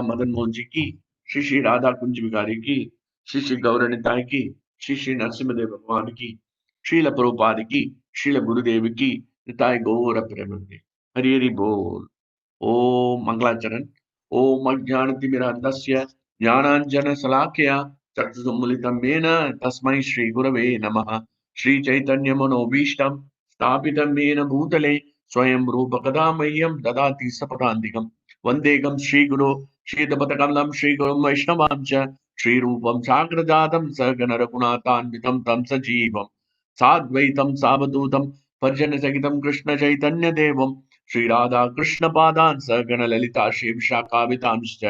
मदन मोहन जी की, श्री श्री राधा कुंज बिहारी की, श्री श्री गौरनिताय की, श्री श्री नरसिम्हदेव भगवान की, श्रील प्रभुपाद की, श्रील गुरुदेव की, निताय गौर प्रेमंदे। हरि हरि बोल। ओम मंगलाचरण। ओम अज्ञानतिमिरान्धस्य ज्ञानाञ्जनशलाकया चक्षुसम्मिलितं येन तस्मै श्रीगुरवे नमः। श्रीचैतन्यमनोभीष्टं स्थापितं येन भूतले स्वयं रूपकदा मह्यं ददाति सपदान्तिकम्। वन्देकं श्रीगुरो श्रीदपतकमलं श्रीगुरुं वैष्णवां च श्रीरूपं साग्रजातं सगणरघुनाथान्वितं तं सजीवं साद्वैतं सावधूतं परिजनसहितं कृष्णचैतन्यदेवं श्री राधा कृष्ण पादान सगण ललिता श्री विशाखावितांश्च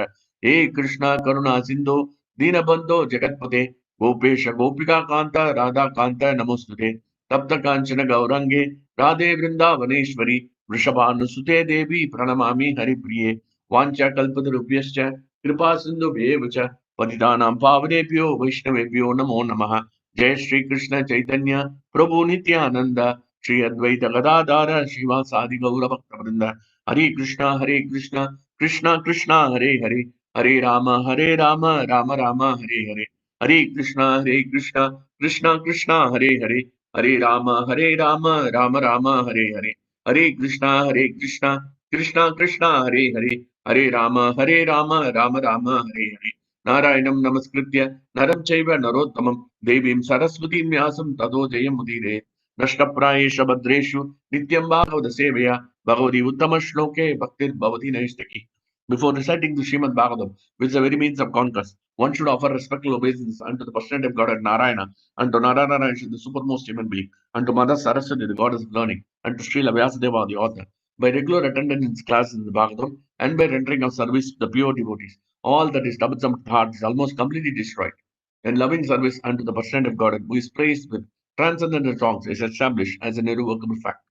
हे कृष्ण करुणा सिंधु दीनबंधो जगतपते गोपेश गोपिका कांत राधा कांत नमोस्तुते तप्त कांचन गौरंगे राधे वृंदावनेश्वरी वृषभानुसुते देवी प्रणमामि हरिप्रिये वाञ्छाकल्पतरुभ्यश्च कृपा सिन्धुभ्येव च पतितानां पावनेभ्यो वैष्णवेभ्यो नमो नमः। जय श्री कृष्ण चैतन्य प्रभु नित्यानंद श्री अद्वैत गदाधर श्रीवासादि गौर भक्त वृंद। हरे कृष्णा कृष्णा कृष्णा हरे हरे, हरे राम राम राम हरे हरे। हरे कृष्णा कृष्णा कृष्णा हरे हरे राम राम हरे हरे। हरे कृष्णा कृष्णा कृष्णा हरे राम राम हरे हरे। नारायणं नमस्कृत्य नरं चैव नरोत्तमं देवीं सरस्वतीं व्यासं ततो जयमुदीरये। नष्टप्रायेष भद्रेषु नित्यं भागवत सेवया भगवती उत्तम श्लोके भक्तिर्भवति नैष्टिकी। Before reciting the Srimad Bhagavatam, which is the very means of conquest, one should offer respectful obeisance unto the personality of God and Narayana, unto Narayana, the supermost human being, unto Mother Saraswati, the goddess of learning, and to Srila Vyasadeva, the author. By regular attendance in classes in the Bhagavatam, and by rendering of service to the pure devotees, all that is troublesome to heart is almost completely destroyed. And loving service unto the personality of God, who is praised with transcendental songs, is established as an irrevocable fact.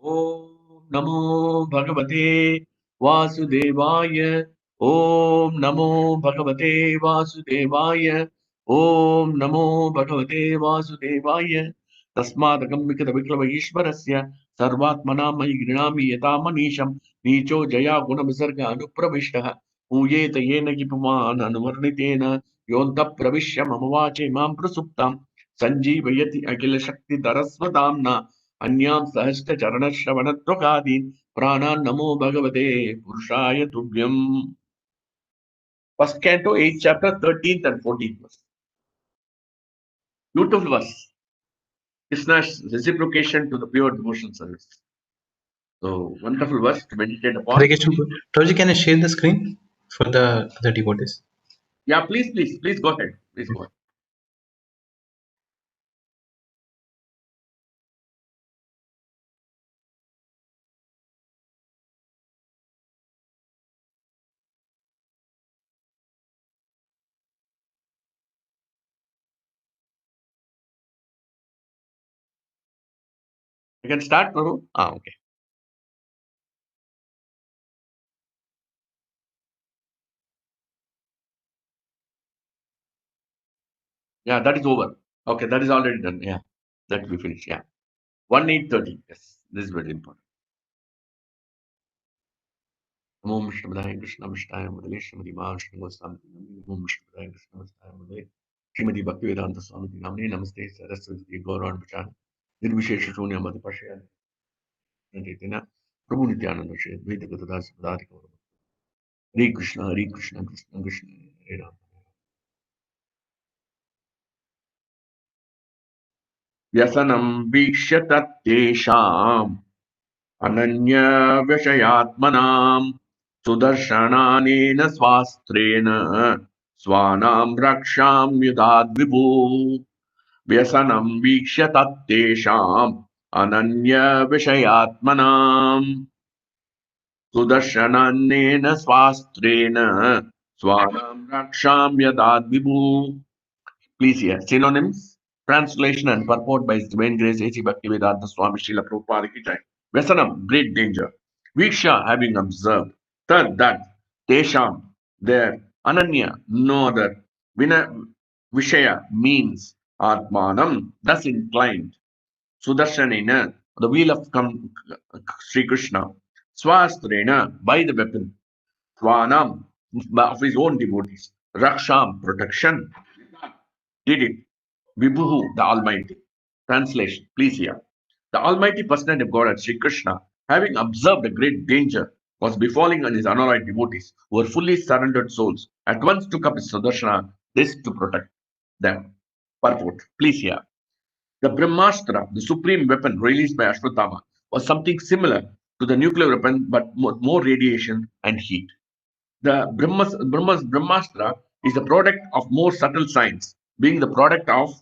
Om Namo Bhagavate Vasudevaya. Om Namo Bhagavate Vasudevaya. Om Namo Bhagavate Vasudevaya. Tasmadakam Vikata Vikrama Ishvarasya Sarvatmana Mai Grinami Yata Manisham Nicho Jaya Gunamasarga Anupravishtaha Uyeta Yena Kipuman Anuvarnitena Yonta Pravishya Mamavache Mam Prasuptam Sanjeevayati Akila Shakti Darasvatamna अन्यां सहस्त्र चरण श्रवण त्वकादीन प्राणान् नमो भगवते पुरुषाय तुभ्यम्. First Canto, 8th chapter, 13th and 14th verse. Beautiful verse. Krishna's reciprocation to the pure devotion service. So wonderful verse to meditate Hare upon. Krishna. Prabhuji, can I share the screen for the other devotees? Yeah, please go ahead. Please go ahead. You can start, Prabhu. Okay. Yeah, that is over. Okay, that is already done. Yeah, that will be finished. Yeah. 1.8.13. Yes, this is very important. Om Shrimadai Krishna Mishtaya Mudale Shrimati Maharashtra Goswami Om Shrimadai Krishna Mishtaya Mudale Shrimati Bhaktivedanta Swami Namni Namaste Saraswati Gaurang Pachan Nirvishesha Shunya Mati Pashya Nityatina Prabhu Nityananda Shri Veda Gatadas Padari Gaurang. Hare Krishna Krishna Krishna Hare Ram. Vyasanam Vikshya Tattesham Ananya Vyashayatmanam Sudarshananena Swastrena Swanam Raksham Yudad Vibhu Vyasanam Vikshya Tattesham Ananya Vishayatmanam Sudarshananena Swastrena Swanam Raksham Yudad Vibhu. Please hear synonyms, translation and purport by His Divine Grace A.C. Bhaktivedanta Swami Srila Prabhupada Ki Jai. Vyasanam, great danger. Viksha, having observed. Third, that. Tesham, there. Ananya, no other. Vina, Vishaya, means. Atmanam, thus inclined. Sudarshanena, the wheel of Sri Krishna. Swastrena, by the weapon. Swanam, of his own devotees. Raksham, protection. Did it. Vibhuhu, the Almighty. Translation, please hear. The Almighty Personality of God, Sri Krishna, having observed a great danger was befalling on his unalloyed devotees, who were fully surrendered souls, at once took up his Sudarshana, this to protect them. Purport, please hear. The Brahmastra, the supreme weapon released by Ashwatthama, was something similar to the nuclear weapon but more radiation and heat. The Brahmastra is the product of more subtle science, being the product of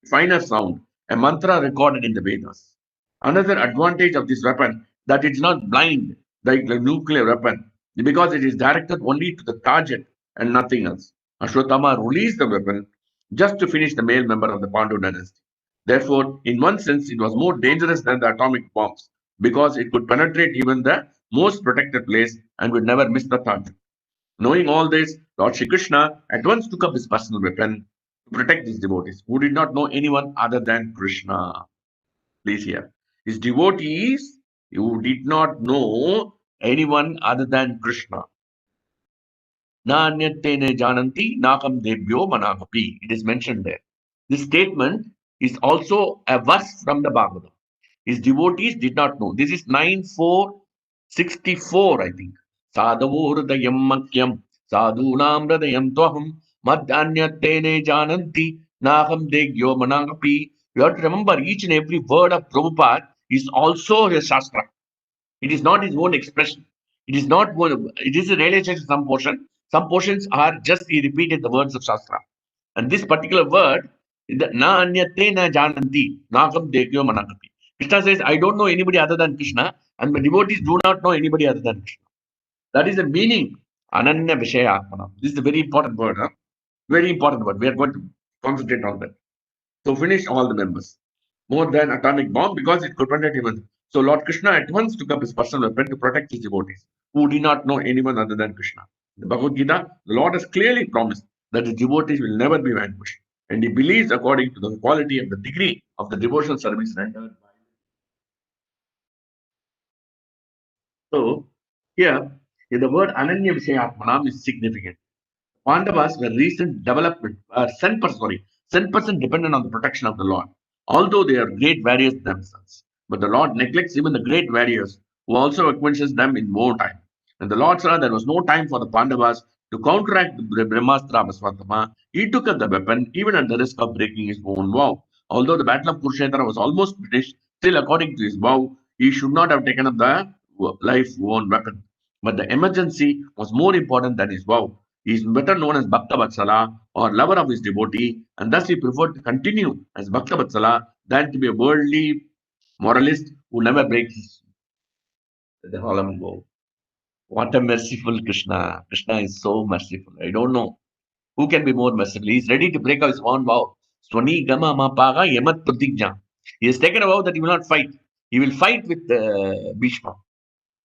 finer sound, a mantra recorded in the Vedas. Another advantage of this weapon that it's not blind like the nuclear weapon because it is directed only to the target and nothing else. Ashwatthama released the weapon just to finish the male member of the Pandu dynasty. Therefore, in one sense, it was more dangerous than the atomic bombs because it could penetrate even the most protected place and would never miss the target. Knowing all this, Lord Shri Krishna at once took up his personal weapon to protect his devotees, who did not know anyone other than Krishna. Please hear. His devotees who did not know anyone other than Krishna. Nanyatene jananti nakam debyo managapi. It is mentioned there. This statement is also a verse from the Bhagavad. His devotees did not know. This is 9.4.64, I think. Sadhavurdayam makyam sadhunam hradayam twaham madhyanyatene jananti naham degyo managapi. You have to remember each and every word of Prabhupada is also a Shastra. It is not his own expression. It is not one, it is a realization of some portion. Some portions are just he repeated the words of Shastra. And this particular word, na anyate na jananti, nakam dekyo manakapi. Krishna says, I don't know anybody other than Krishna, and my devotees do not know anybody other than Krishna. That is the meaning. Ananya Vishaya Atmana. This is a very important word. Huh? Very important word. We are going to concentrate on that. So finish all the members. More than atomic bomb because it could penetrate even. So Lord Krishna at once took up his personal weapon to protect his devotees, who did not know anyone other than Krishna. In the Bhagavad Gita, the Lord has clearly promised that his devotees will never be vanquished, and he believes according to the quality of the degree of the devotional service rendered by. So here, the word Ananya Vishayatmanam is significant. Pandavas were recent development, 10% dependent on the protection of the Lord, although they are great warriors themselves. But the Lord neglects even the great warriors who also acquaints them in more time. And the Lord saw there was no time for the Pandavas to counteract the Brahmastra Basvatama. He took up the weapon even at the risk of breaking his own vow. Although the battle of Kurukshetra was almost finished, still according to his vow, he should not have taken up the life-own weapon. But the emergency was more important than his vow. He is better known as Bhakta Vatsala or lover of his devotee, and thus he preferred to continue as Bhakta Vatsala than to be a worldly moralist who never breaks the column go. What a merciful Krishna. Krishna is so merciful. I don't know who can be more merciful. He is ready to break up his own vow. Swani Gama Mapaga Yamat Pratigna. He has taken a vow that he will not fight. He will fight with Bhishma.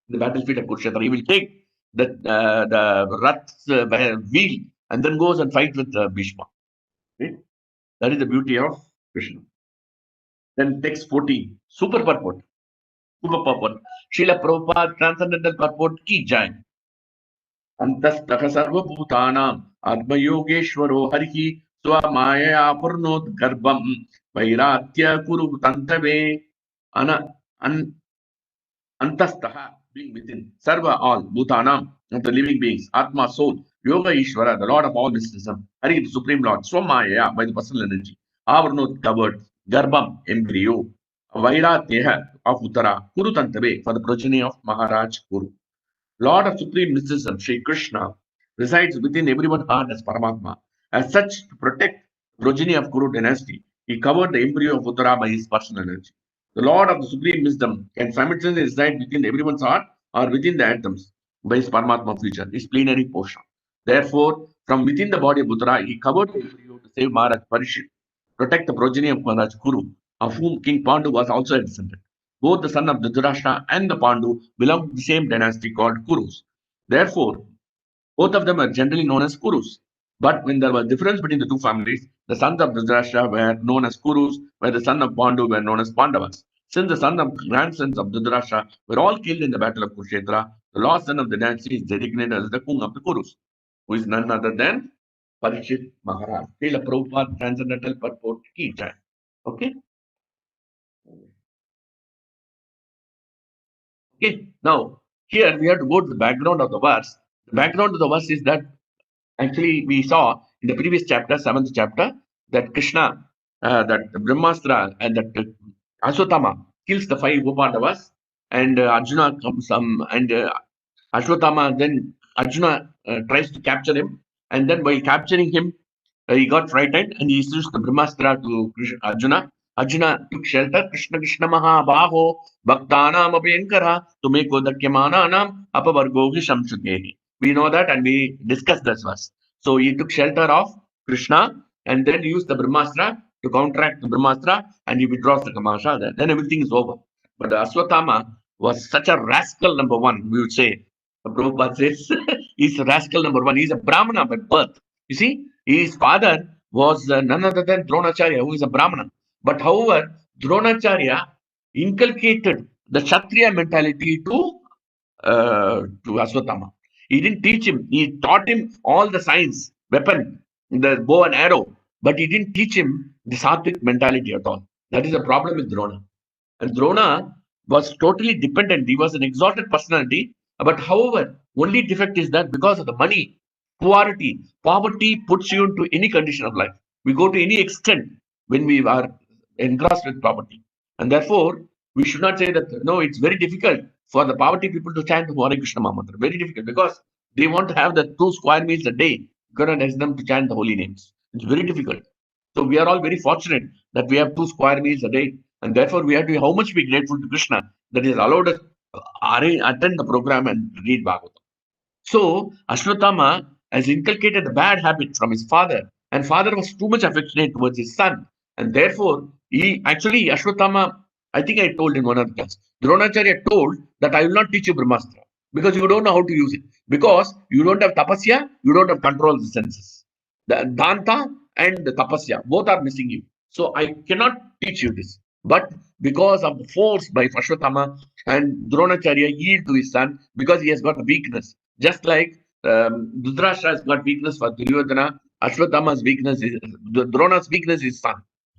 The battlefield of Kurukshetra. He will take the Rath's wheel and then goes and fight with Bhishma. Okay? That is the beauty of Krishna. Then text 14, super purport. Super purport. Srila Prabhupada transcendental purport ki jai. Antastaka sarvabhutanam admayogeshwaro harihi swamaya purnot garbam vairatya kuru tantave ana Antastaha, being within, Sarva, all, Bhutanam, of the living beings, Atma, soul, Yoga Ishvara, the Lord of all mysticism, Hari, the Supreme Lord, Swamaya, by the personal energy, Avarnot, covered, Garbam, embryo, Vaira, Teha, of Uttara, Kuru Tantabe, for the progeny of Maharaj Kuru. Lord of Supreme Mysticism, Sri Krishna, resides within everyone's heart as Paramatma. As such, to protect the progeny of Kuru dynasty, he covered the embryo of Uttara by his personal energy. The Lord of the Supreme Wisdom can simultaneously reside within everyone's heart or within the atoms by his Paramatma feature, his plenary portion. Therefore, from within the body of Uttara, he covered the embryo to save Maharaj Parishit, protect the progeny of Maharaj Kuru, of whom King Pandu was also a descendant. Both the son of Dhritarashtra and the Pandu belong to the same dynasty called Kurus. Therefore, both of them are generally known as Kurus. But when there was difference between the two families, the sons of Dhritarashtra were known as Kurus, while the sons of Pandu were known as Pandavas. Since the sons of grandsons of Dhritarashtra were all killed in the battle of Kurukshetra, The lost son of the dynasty is designated as the king of the Kurus, who is none other than Parikshit Maharaj. Srila Prabhupada Transcendental Purport Ki Jai. Okay? Okay. Now, here we have to go to the background of the verse. The background of the verse is that actually we saw in the previous chapter, 7th chapter, that Krishna, that Brahmastra and that Aswatthama kills the 5 Upandavas, and Arjuna comes and Ashwatthama, then Arjuna tries to capture him, and then while capturing him, he got frightened and he used the Brahmastra to Arjuna. Arjuna took shelter. Krishna Krishna Mahabaho Bhaktanam Abhyankara to make Odakyamananam Apavargohi Shamsukehi. We know that and we discussed this verse. So he took shelter of Krishna and then used the Brahmastra to counteract the Brahmastra and he withdraws the Kamasha. Then everything is over. But the Aswatthama was such a rascal, number one, we would say. Prabhupada says he's a rascal number one. He's a Brahmana by birth. You see, his father was none other than Dronacharya, who is a Brahmana. But however, Dronacharya inculcated the Kshatriya mentality to Aswatthama. He didn't teach him. He taught him all the science, weapon, the bow and arrow, but he didn't teach him the Sattvic mentality at all. That is the problem with Drona. And Drona was totally dependent. He was an exalted personality. But however, only defect is that because of the money, poverty puts you into any condition of life. We go to any extent when we are engrossed with poverty. And therefore, we should not say that, no, it's very difficult for the poverty people to chant Hare Krishna Mahamantra. Very difficult because they want to have the 2 square meals a day. You cannot ask them to chant the holy names. It's very difficult. So we are all very fortunate that we have 2 square meals a day. And therefore, we have to be how much be grateful to Krishna that he has allowed us to attend the program and read Bhagavatam. So Ashwatthama has inculcated a bad habit from his father, and father was too much affectionate towards his son. And therefore, Ashwatthama, I think I told in one of the class, Dronacharya told that I will not teach you Brahmastra because you don't know how to use it. Because you don't have tapasya, you don't have control of the senses. The Danta and the tapasya, both are missing you. So I cannot teach you this. But because of the force by Ashwatthama and Dronacharya yield to his son because he has got a weakness. Just like Dhritarashtra has got weakness for Duryodhana, Ashwatthama's weakness is Drona's weakness is son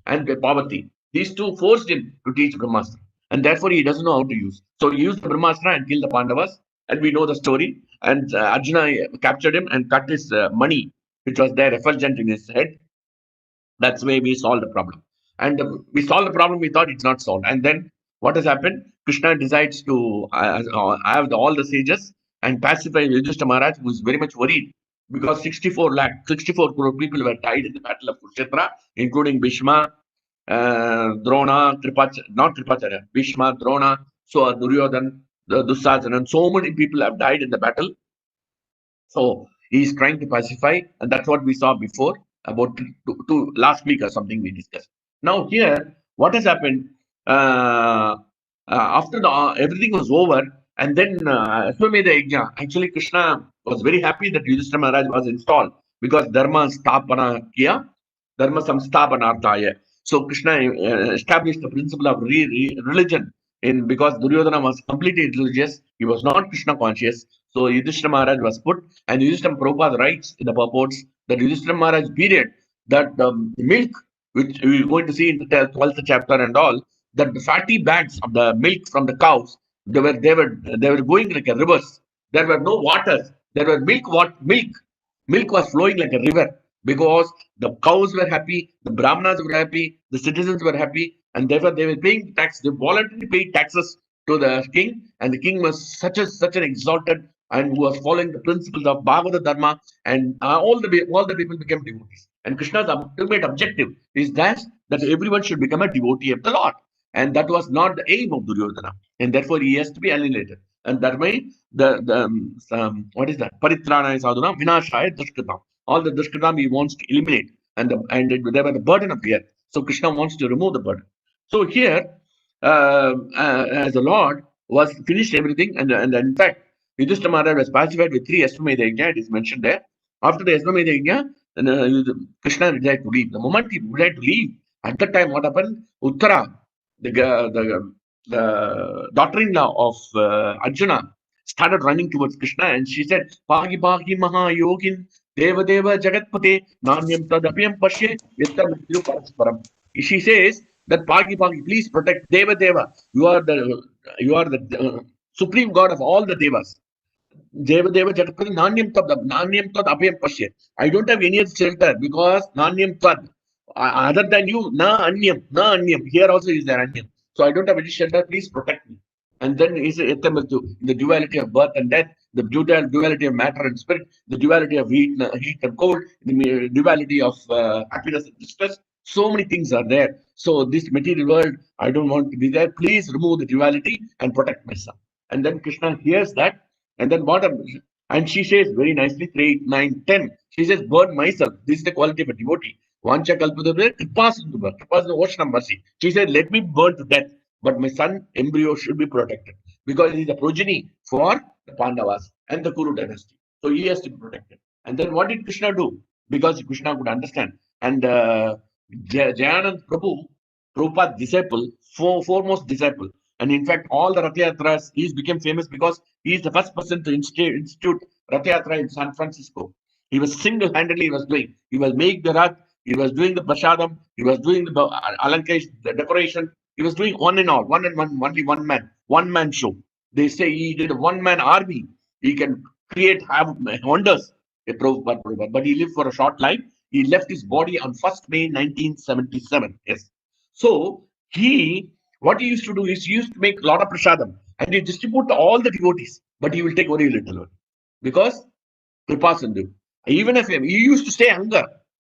and poverty. These two forced him to teach Brahmastra, and therefore he doesn't know how to use. So he used the Brahmastra and killed the Pandavas, and we know the story. And Arjuna captured him and cut his money, which was there effulgent in his head. That's why we solved the problem. And we solved the problem, we thought it's not solved. And then what has happened? Krishna decides to have all the sages and pacify Yudhishthira Maharaj, who is very much worried because 64 crore people were died in the battle of Kurukshetra, including Bhishma, Drona, not Kripacharya, Bhishma, Drona, so Duryodhan, the Dussasana, and so many people have died in the battle. So he is trying to pacify, and that's what we saw before about last week or something we discussed. Now here, what has happened after everything was over, and then Ashwamedha Yajna, actually Krishna was very happy that Yudhishthira Maharaj was installed because Dharma Stapana Kiya, Dharma Samsthapanarthaya. So Krishna established the principle of religion because Duryodhana was completely religious, he was not Krishna conscious. So Yudhishthira Maharaj was put, and Yudhishthira Prabhupada writes in the purports that Yudhishthira Maharaj period, that the milk, which we are going to see in the 12th chapter and all, that the fatty bags of the milk from the cows, they were going like a rivers. There were no waters. There were milk was flowing like a river because the cows were happy, the brahmanas were happy, the citizens were happy, and therefore they were paying tax. They voluntarily paid taxes to the king, and the king was such an exalted and who was following the principles of Bhagavad Dharma, and all the people became devotees. And Krishna's ultimate objective is that everyone should become a devotee of the Lord, and that was not the aim of Duryodhana, and therefore he has to be annihilated. And that way, what is that? Paritranaya sadhuna vinashaya dushkritam. All the dushkritam he wants to eliminate, and they were the burden of the earth. So Krishna wants to remove the burden. So here, as the Lord was finished everything, and in fact, Yudhishthira Maharaj was pacified with 3 Ashwamedha Yajna. It is mentioned there. After the Ashwamedha Yajna, Krishna decided to leave. The moment he decided to leave, at that time, what happened? Uttara, the daughter-in-law of Arjuna, started running towards Krishna, and she said, Pagi Pagi Maha Yogin, Deva Deva Jagatpate, Nanyam Tadapyam Pashe, Yetta Mrityu Parasparam. She says that Pagi Pagi, please protect Deva Deva. You are the supreme God of all the Devas. Deva Deva Jagatpati Nanyam Tad Abhyam Pashya. I don't have any other shelter because Nanyam Tad. Other than you, Na Anyam, Na Anyam. Here also is there Anyam. So I don't have any shelter. Please protect me. And then is the duality of birth and death, the duality of matter and spirit, the duality of heat and cold, the duality of happiness and distress. So many things are there. So this material world, I don't want to be there. Please remove the duality and protect myself. And then Krishna hears that, and then what? And she says very nicely, 3, 9, 10. She says, burn myself. This is the quality of a devotee. Vancha kalpadabhe, kripa ocean of mercy. She said, let me burn to death, but my son embryo should be protected because he is a progeny for the Pandavas and the Kuru dynasty. So he has to be protected. And then what did Krishna do? Because Krishna could understand. And Jayanand Prabhupada disciple, foremost disciple. And in fact, all the Rath Yatras, he became famous because he is the first person to institute Rath Yatra in San Francisco. He was single-handedly, he was doing. He was making the Rath, he was doing the Prashadam, he was doing the Alankesh, the decoration. He was doing one and all, only one man show. They say he did a one-man army. He can have wonders. But he lived for a short life. He left his body on 1st May 1977. Yes. So what he used to do is he used to make a lot of prasadam and he distribute to all the devotees, but he will take very little because Kripa Sindhu. Even if he used to stay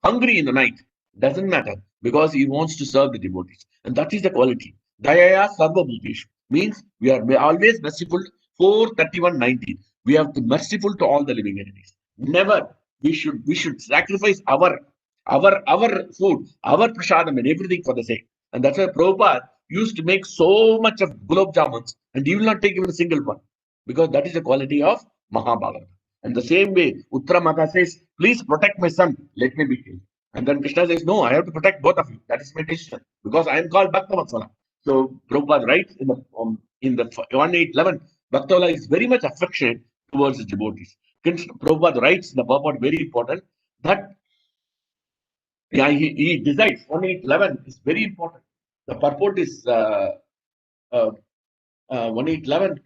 hungry in the night, doesn't matter because he wants to serve the devotees, and that is the quality. Dayaya Sarva Bhuteshu means we are always merciful. 4:31:19. We have to be merciful to all the living entities. Never we should sacrifice our food, our prasadam, and everything for the sake. And that's why Prabhupada used to make so much of gulab jamuns, and he will not take even a single one because that is the quality of Mahabharata. And the same way, Uttara Mata says, please protect my son, let me be killed. And then Krishna says, no, I have to protect both of you. That is my decision because I am called Bhaktavatsala. So Prabhupada writes in the 1.8.11, Bhaktavatsala is very much affectionate towards his devotees. Prabhupada writes in the purport, very important, that he decides 1.8.11 is very important. The purport is 1.8.11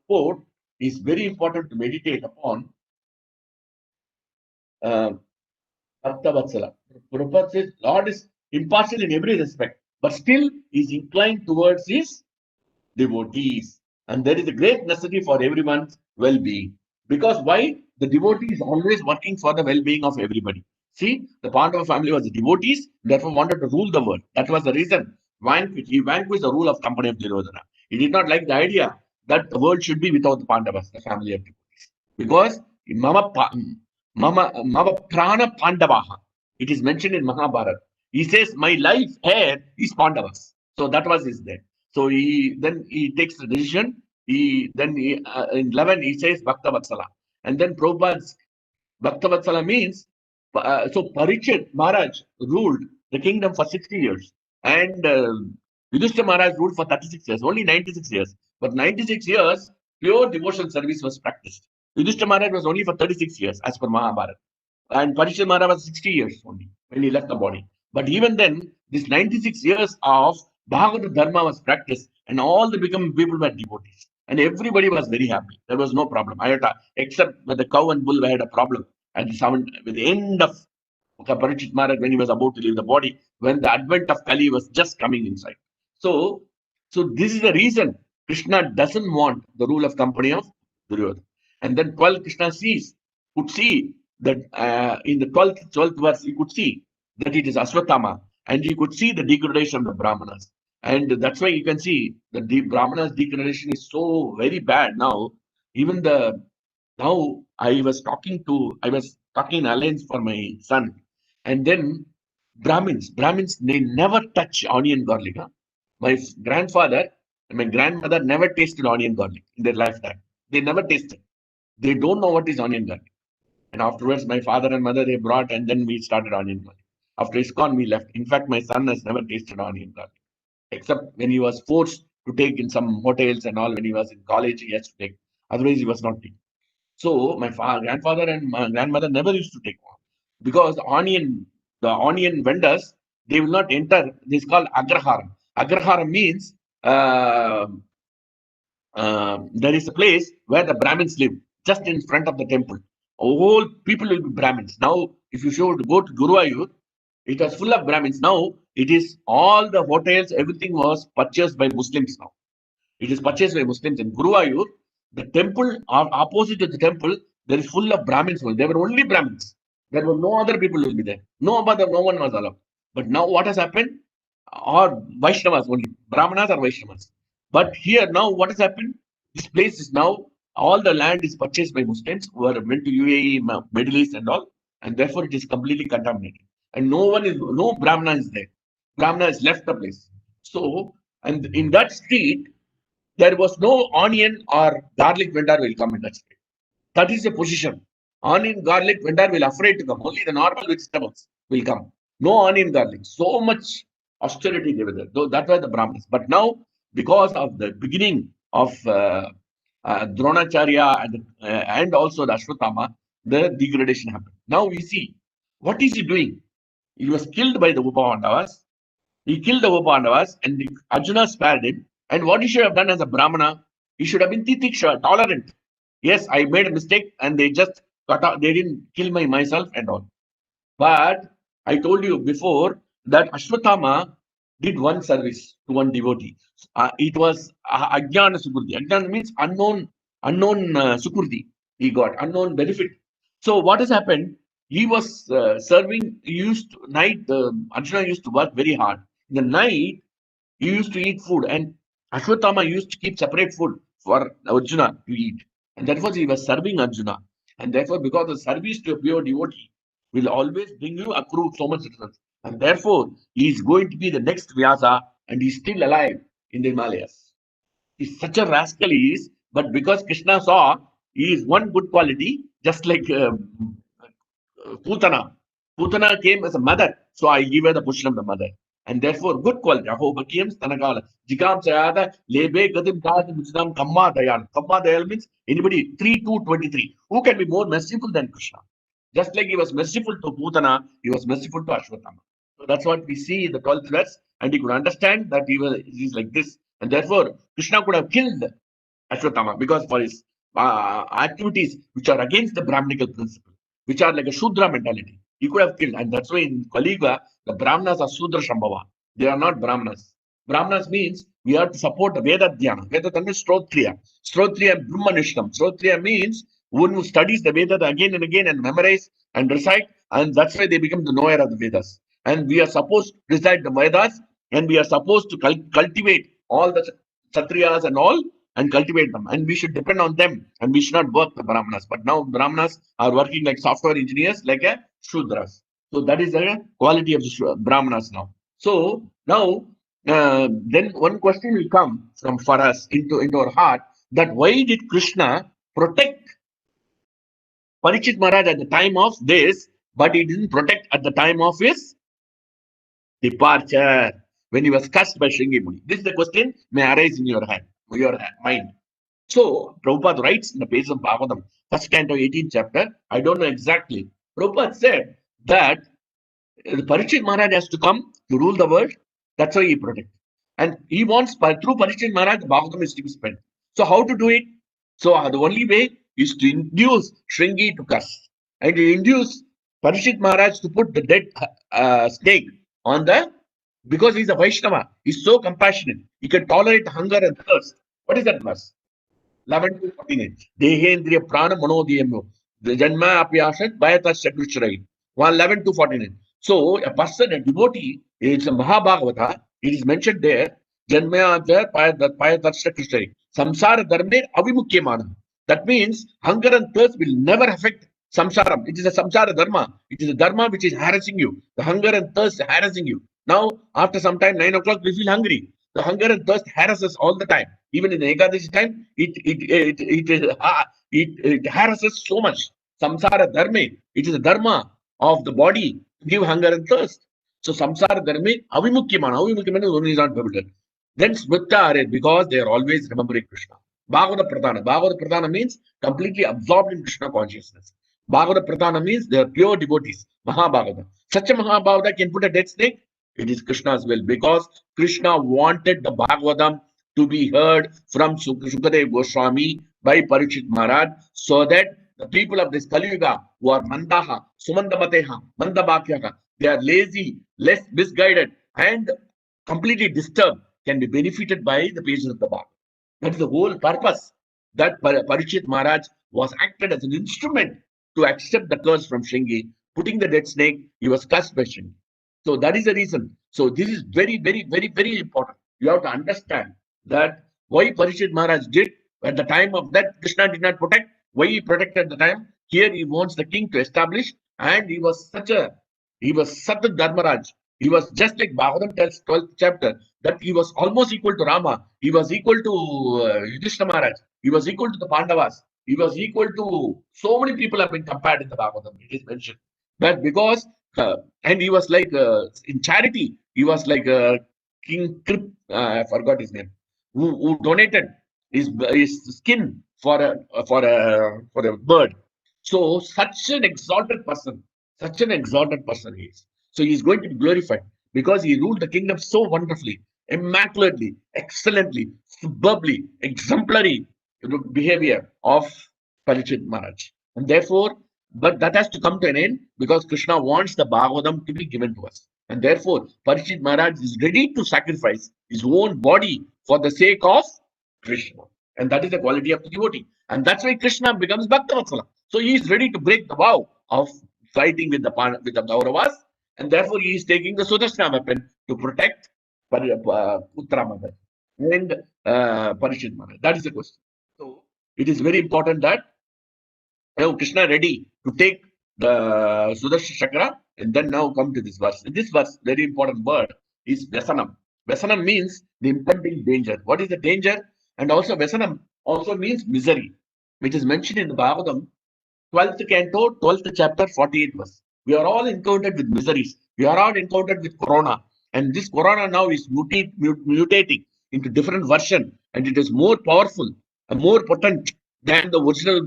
purport is very important to meditate upon. Bhaktavatsala. Prabhupada says Lord is impartial in every respect, but still is inclined towards his devotees. And there is a great necessity for everyone's well-being. Because why? The devotee is always working for the well-being of everybody. See, the Pandava family was the devotees, therefore wanted to rule the world. That was the reason. He vanquished the rule of company of Duryodhana. He did not like the idea that the world should be without the Pandavas, the family of devotees. Because Mama Prana Pandavaha. It is mentioned in Mahabharata. He says, my life heir is Pandavas. So that was his there. So he takes the decision. In 11 he says Bhaktavatsala. And then Prabhupada's Bhaktavatsala means so Parikshit Maharaj ruled the kingdom for 60 years. And Yudhishthira Maharaj ruled for 36 years, only 96 years. But 96 years, pure devotional service was practiced. Yudhishthira Maharaj was only for 36 years, as per Mahabharata. And Parikshit Maharaj was 60 years only when he left the body. But even then, this 96 years of Bhagavad Dharma was practiced, and all the become people were devotees. And everybody was very happy. There was no problem. Except that the cow and bull had a problem at the end of Parikshit Maharaj when he was about to leave the body, when the advent of Kali was just coming inside. So, this is the reason Krishna doesn't want the rule of company of Duryodhana. And then 12 Krishna could see that in the 12th verse, he could see that it is Aswatthama, and he could see the degradation of the Brahmanas. And that's why you can see that the Brahmanas' degradation is so very bad now. Even now I was talking in alliance for my son, and then Brahmins, they never touch onion garlic. Huh? My grandfather and my grandmother never tasted onion garlic in their lifetime. They never tasted. They don't know what is onion garlic. And afterwards, my father and mother they brought, and then we started onion garlic. After it's gone, we left. In fact, my son has never tasted onion garlic, except when he was forced to take in some hotels and all. When he was in college, he has to take. Otherwise, he was not taking. So my grandfather and my grandmother never used to take one because the onion vendors, they will not enter. This is called agraharam. Agraharam means there is a place where the Brahmins live, just in front of the temple. All people will be Brahmins. Now, if you should go to Guruvayur, it was full of Brahmins. Now, it is all the hotels, everything was purchased by Muslims now. It is purchased by Muslims in Guruvayur. The temple, opposite to the temple, there is full of Brahmins. There were only Brahmins. There were no other people will be there. No one was allowed. But now what has happened? Or Vaishnavas only. Brahmanas or Vaishnavas. But here now what has happened? This place is now, all the land is purchased by Muslims who are went to UAE, Middle East and all. And therefore it is completely contaminated. And no Brahmana is there. Brahmana has left the place. So, and in that street, there was no onion or garlic vendor will come in that street. That is the position. Onion, garlic vendor will afraid to come. Only the normal vegetables will come. No onion, garlic. So much austerity they were there. Though that were the Brahmins. But now, because of the beginning of Dronacharya and also the Ashwatthama, the degradation happened. Now we see, what is he doing? He was killed by the Upavandavas. He killed the Upavandavas and Arjuna spared him. And what he should have done as a Brahmana, he should have been titiksha, tolerant. Yes, I made a mistake and they just cut out, they didn't kill myself and all. But I told you before that Ashwatthama did one service to one devotee. It was Ajnana Sukurti. Ajnana means unknown Sukurti. He got unknown benefit. So what has happened? He was serving, Arjuna used to work very hard. In the night, he used to eat food, and Ashwatthama used to keep separate food for Arjuna to eat. And therefore, he was serving Arjuna. And therefore, because the service to a pure devotee will always bring you accrue so much results. And therefore, he is going to be the next Vyasa, and he's still alive in the Himalayas. He's such a rascal he is, but because Krishna saw he is one good quality, just like Putana. Putana came as a mother, so I give her the position of the mother. And therefore, good quality. Aho Bakiyam Stanakala. Jikam Sayada, Lebe Gadim Dad Muslim Kamma Dayal. Kamma Dayal means anybody 3:2:23. Who can be more merciful than Krishna? Just like he was merciful to Putana, he was merciful to Ashwatthama. So that's what we see in the 12th verse, and he could understand that he's like this. And therefore, Krishna could have killed Ashwatthama because for his activities which are against the Brahminical principle, which are like a Shudra mentality. He could have killed. And that's why in Kaliga, the Brahmanas are Sudra Shambhava. They are not Brahmanas. Brahmanas means we have to support the Veda Dhyana. Veda Dhyana is Strotriya. Strotriya Brahmanishtam. Strotriya means one who studies the Veda again and again and memorize and recite. And that's why they become the knower of the Vedas. And we are supposed to recite the Vedas, and we are supposed to cultivate all the Kshatriyas and all, and cultivate them, and we should depend on them, and we should not work the Brahmanas. But now Brahmanas are working like software engineers, like a Shudras. So that is the quality of the Brahmanas now. So now, then one question will come from for us into our heart, that why did Krishna protect Parikshit Maharaj at the time of this, but he didn't protect at the time of his departure, when he was cursed by Shringi Muni? This is the question may arise in your mind. So, Prabhupada writes in the page of Bhagwatam, first canto, 18th chapter, I don't know exactly. Prabhupada said that Parikshit Maharaj has to come to rule the world. That's why he protects. And he wants, through Parikshit Maharaj, the Bhagavatam is to be spent. So, how to do it? So, the only way is to induce Shringi to curse. And to induce Parikshit Maharaj to put the dead snake on because he's a Vaishnava. He's so compassionate. He can tolerate hunger and thirst. What is that verse? 11-14. Dehendriya prana manodiyamyo. The janma apyasat bhayata shakrushrai. 11-14. So a person, a devotee, it's a Mahabhagavata. It is mentioned there. Janma payata shakrushrai. Samsara dharme avimukyamana. That means hunger and thirst will never affect samsara. It is a samsara dharma. It is a dharma which is harassing you. The hunger and thirst harassing you. Now, after some time, 9 o'clock, we feel hungry. The hunger and thirst harasses all the time. Even in the Ekadashi time, it harasses so much. Samsara dharme, it is a dharma of the body to give hunger and thirst. So samsara dharme avimukyamana. Avimukyamana is only not bewildered. Then smritta are, because they are always remembering Krishna. Bhagavata Pradhana. Bhagavata Pradhana means completely absorbed in Krishna consciousness. Bhagavata Pradhana means they are pure devotees. Mahabhagavata. Such a Mahabhagavata can put a dead snake. It is Krishna's will, because Krishna wanted the Bhagavatam to be heard from Sukadev Goswami by Parikshit Maharaj, so that the people of this Kali Yuga, who are Mandaha, Sumandamateha, Mandabhakyaha, they are lazy, less misguided, and completely disturbed, can be benefited by the pages of the Bhagavad. That is the whole purpose, that Parikshit Maharaj was acted as an instrument to accept the curse from Shringi. Putting the dead snake, he was cursed by Shringi. So that is the reason. So this is very, very, very, very important. You have to understand that why Parikshit Maharaj did at the time of that Krishna did not protect. Why he protected at the time? Here he wants the king to establish, and he was such a Dharmaraj. He was just like Bhagavatam tells 12th chapter, that he was almost equal to Rama. He was equal to Yudhishthira Maharaj. He was equal to the Pandavas. He was equal to so many people have been compared in the Bhagavatam. It is mentioned. But because and he was like in charity, he was like King Krip, I forgot his name, who donated his skin for a bird. So such an exalted person he is. So he is going to be glorified because he ruled the kingdom so wonderfully, immaculately, excellently, superbly, exemplary behavior of Parikshit Maharaj. And therefore, but that has to come to an end, because Krishna wants the Bhagavatam to be given to us. And therefore, Parikshit Maharaj is ready to sacrifice his own body for the sake of Krishna. And that is the quality of the devotee. And that's why Krishna becomes Bhakta Vatsala. So he is ready to break the vow of fighting with the Kauravas, and therefore he is taking the Sudarshana weapon to protect Putra Mother and Parishit Mother. That is the question. So it is very important that Krishna ready to take the Sudarshan Chakra, and then now come to this verse. This verse, very important word, is Vyasanam. Vyasanam means the impending danger. What is the danger? And also Vyasanam also means misery, which is mentioned in the Bhagavatam 12th canto, 12th chapter, 48th verse. We are all encountered with miseries. We are all encountered with corona. And this corona now is mutating into different version, and it is more powerful and more potent than the original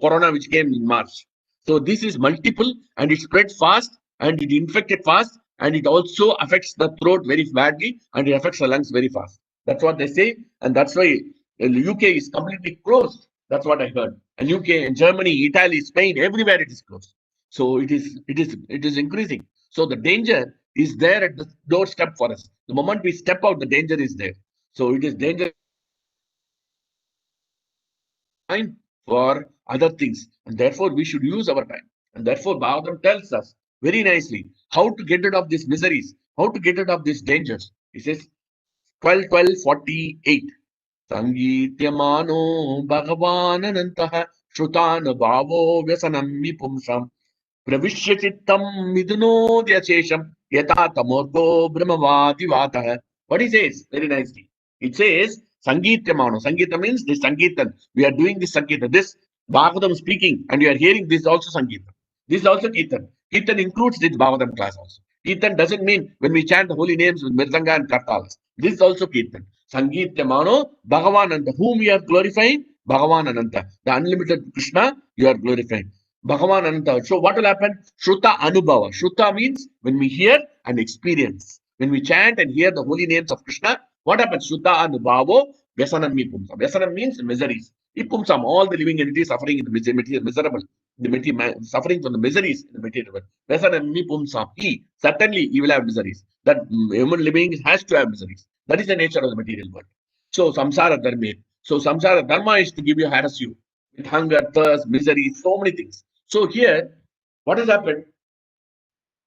corona which came in March. So this is multiple, and it spreads fast, and it infected fast, and it also affects the throat very badly, and it affects the lungs very fast. That's what they say, and that's why the UK is completely closed. That's what I heard. And UK and Germany, Italy, Spain, everywhere it is closed. So it is increasing. So the danger is there at the doorstep for us. The moment we step out, the danger is there. So it is danger time for other things, and therefore we should use our time. And therefore Bhagavatam tells us very nicely how to get rid of these miseries, how to get rid of these dangers. He says 12:48. Sangityamano Bhagavan Anantah Shrutan Bhavo Vyasanam Pumsam Pravishya Chittam Midunodya Chesham Yata Tamorko Brahmavati Vatah. What he says very nicely. It says Sangityamano. Sangita means this Sangitan. We are doing this Sankirtan. This Bhagavatam speaking, and you are hearing this also Sankirtan. This is also Kirtan. Kirtan includes this Bhagavatam class also. Kirtan doesn't mean when we chant the holy names with Mirzanga and Kartalas. This is also Kirtan. Sangityamano Bhagavan Ananta. Whom we are glorifying? Bhagavan Ananta. The unlimited Krishna you are glorifying. Bhagavan Ananta. So what will happen? Shruta Anubhava. Shruta means when we hear and experience. When we chant and hear the holy names of Krishna, what happens? Shruta Anubhavo Vyasanam Pumsam. Vyasanam means miseries. Ipumsam, all the living entities suffering in the material, miserable, suffering from the miseries in the material world. Vyasanam Pumsam. Certainly he will have miseries. That human living has to have miseries. That is the nature of the material world. So samsara dharma. So samsara dharma is to give you, harass you with hunger, thirst, misery, so many things. So here, what has happened?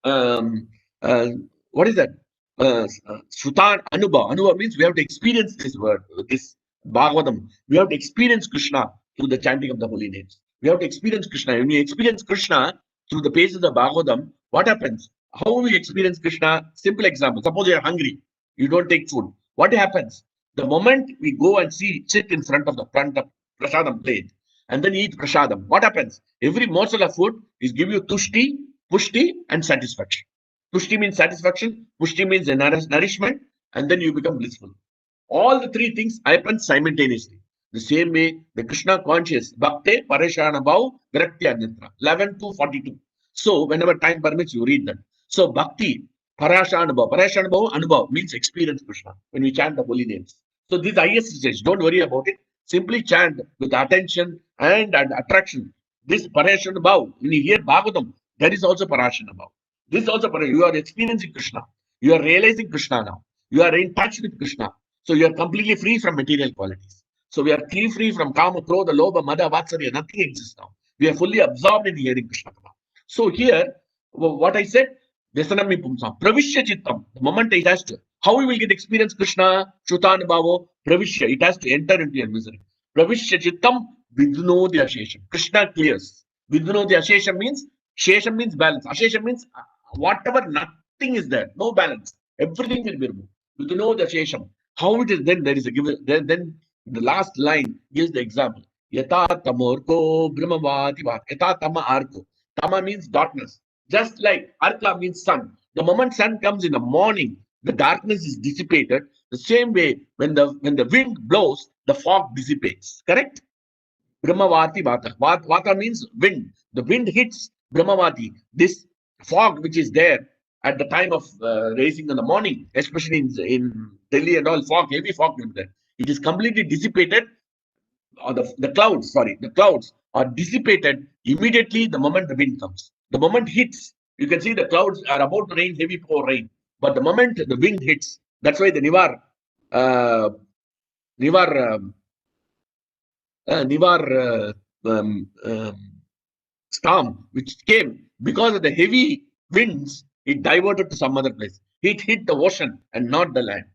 Um, uh, what is that? Sutan Anubha. Anubha means we have to experience this word, this Bhagavatam. We have to experience Krishna through the chanting of the holy names. We have to experience Krishna. When we experience Krishna through the pages of Bhagavatam, what happens? How we experience Krishna? Simple example. Suppose you are hungry, you don't take food. What happens? The moment we go and sit in front of prasadam plate and then eat prasadam, what happens? Every morsel of food is give you tushti, pushti, and satisfaction. Tushti means satisfaction, pushti means nourishment, and then you become blissful. All the three things happen simultaneously. The same way, the Krishna conscious, Bhakte Parashana Bhav Virakti Anyatra, 11 to 42. So, whenever time permits, you read that. So, Bhakti Parashana Bhav Anubhav means experience Krishna when we chant the holy names. So, this highest stage, don't worry about it. Simply chant with attention and attraction. This Parashana Bhav, when you hear Bhagavatam, there is also Parashana Bhav. This is also you are experiencing Krishna. You are realizing Krishna now. You are in touch with Krishna. So, you are completely free from material qualities. So we are free from Kama, Krodha, Lobha, Mada, Vatsarya. Nothing exists now. We are fully absorbed in hearing Krishna. So here, what I said, Vyasanami Pumsam, Pravishya Chittam, the moment it has to, how we will get experience Krishna, Chutanabhavo, Pravishya, it has to enter into your misery. Pravishya Chittam, Vidunodi Ashesham. Krishna clears. Vidunodi Ashesham means balance. Ashesham means whatever, nothing is there, no balance. Everything will be removed. Vidunodi Ashesham. How it is then, there is a given, then the last line gives the example. Yata tamorko brahmavati vat. Yata tama arko. Tama means darkness. Just like arka means sun. The moment sun comes in the morning, the darkness is dissipated. The same way, when the wind blows, the fog dissipates. Correct? Brahmavati vata. Vata means wind. The wind hits Brahmavati. This fog which is there at the time of raising in the morning, especially in Delhi and all, heavy fog will be there. It is completely dissipated, or the clouds are dissipated immediately the moment the wind comes. The moment hits, you can see the clouds are about to rain, heavy pour rain. But the moment the wind hits, that's why the uh, Nivar, Nivar storm which came because of the heavy winds, it diverted to some other place. It hit the ocean and not the land.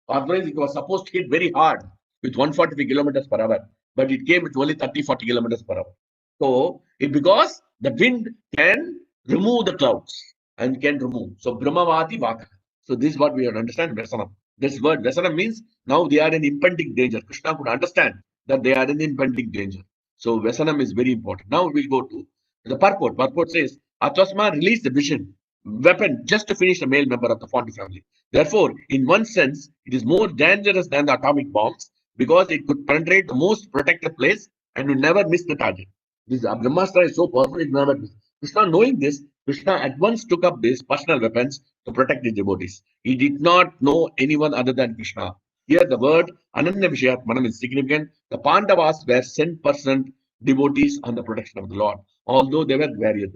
Otherwise, it was supposed to hit very hard with 145 kilometers per hour, but it came with only 30-40 kilometers per hour. So, because the wind can remove the clouds and can remove. So, Brahmavati Vaka. So, this is what we have to understand Vasanam. This word Vasanam means now they are in impending danger. Krishna could understand that they are in impending danger. So, Vasanam is very important. Now, we'll go to the purport. Purport says, Atvasma released the vision, weapon just to finish a male member of the Fonte family. Therefore, in one sense, it is more dangerous than the atomic bombs because it could penetrate the most protected place and will never miss the target. This Brahmastra is so powerful, it never miss. Krishna, knowing this, Krishna at once took up these personal weapons to protect his devotees. He did not know anyone other than Krishna. Here, the word Ananya Vishayatmanam is significant. The Pandavas were sent person devotees on the protection of the Lord, although they were various.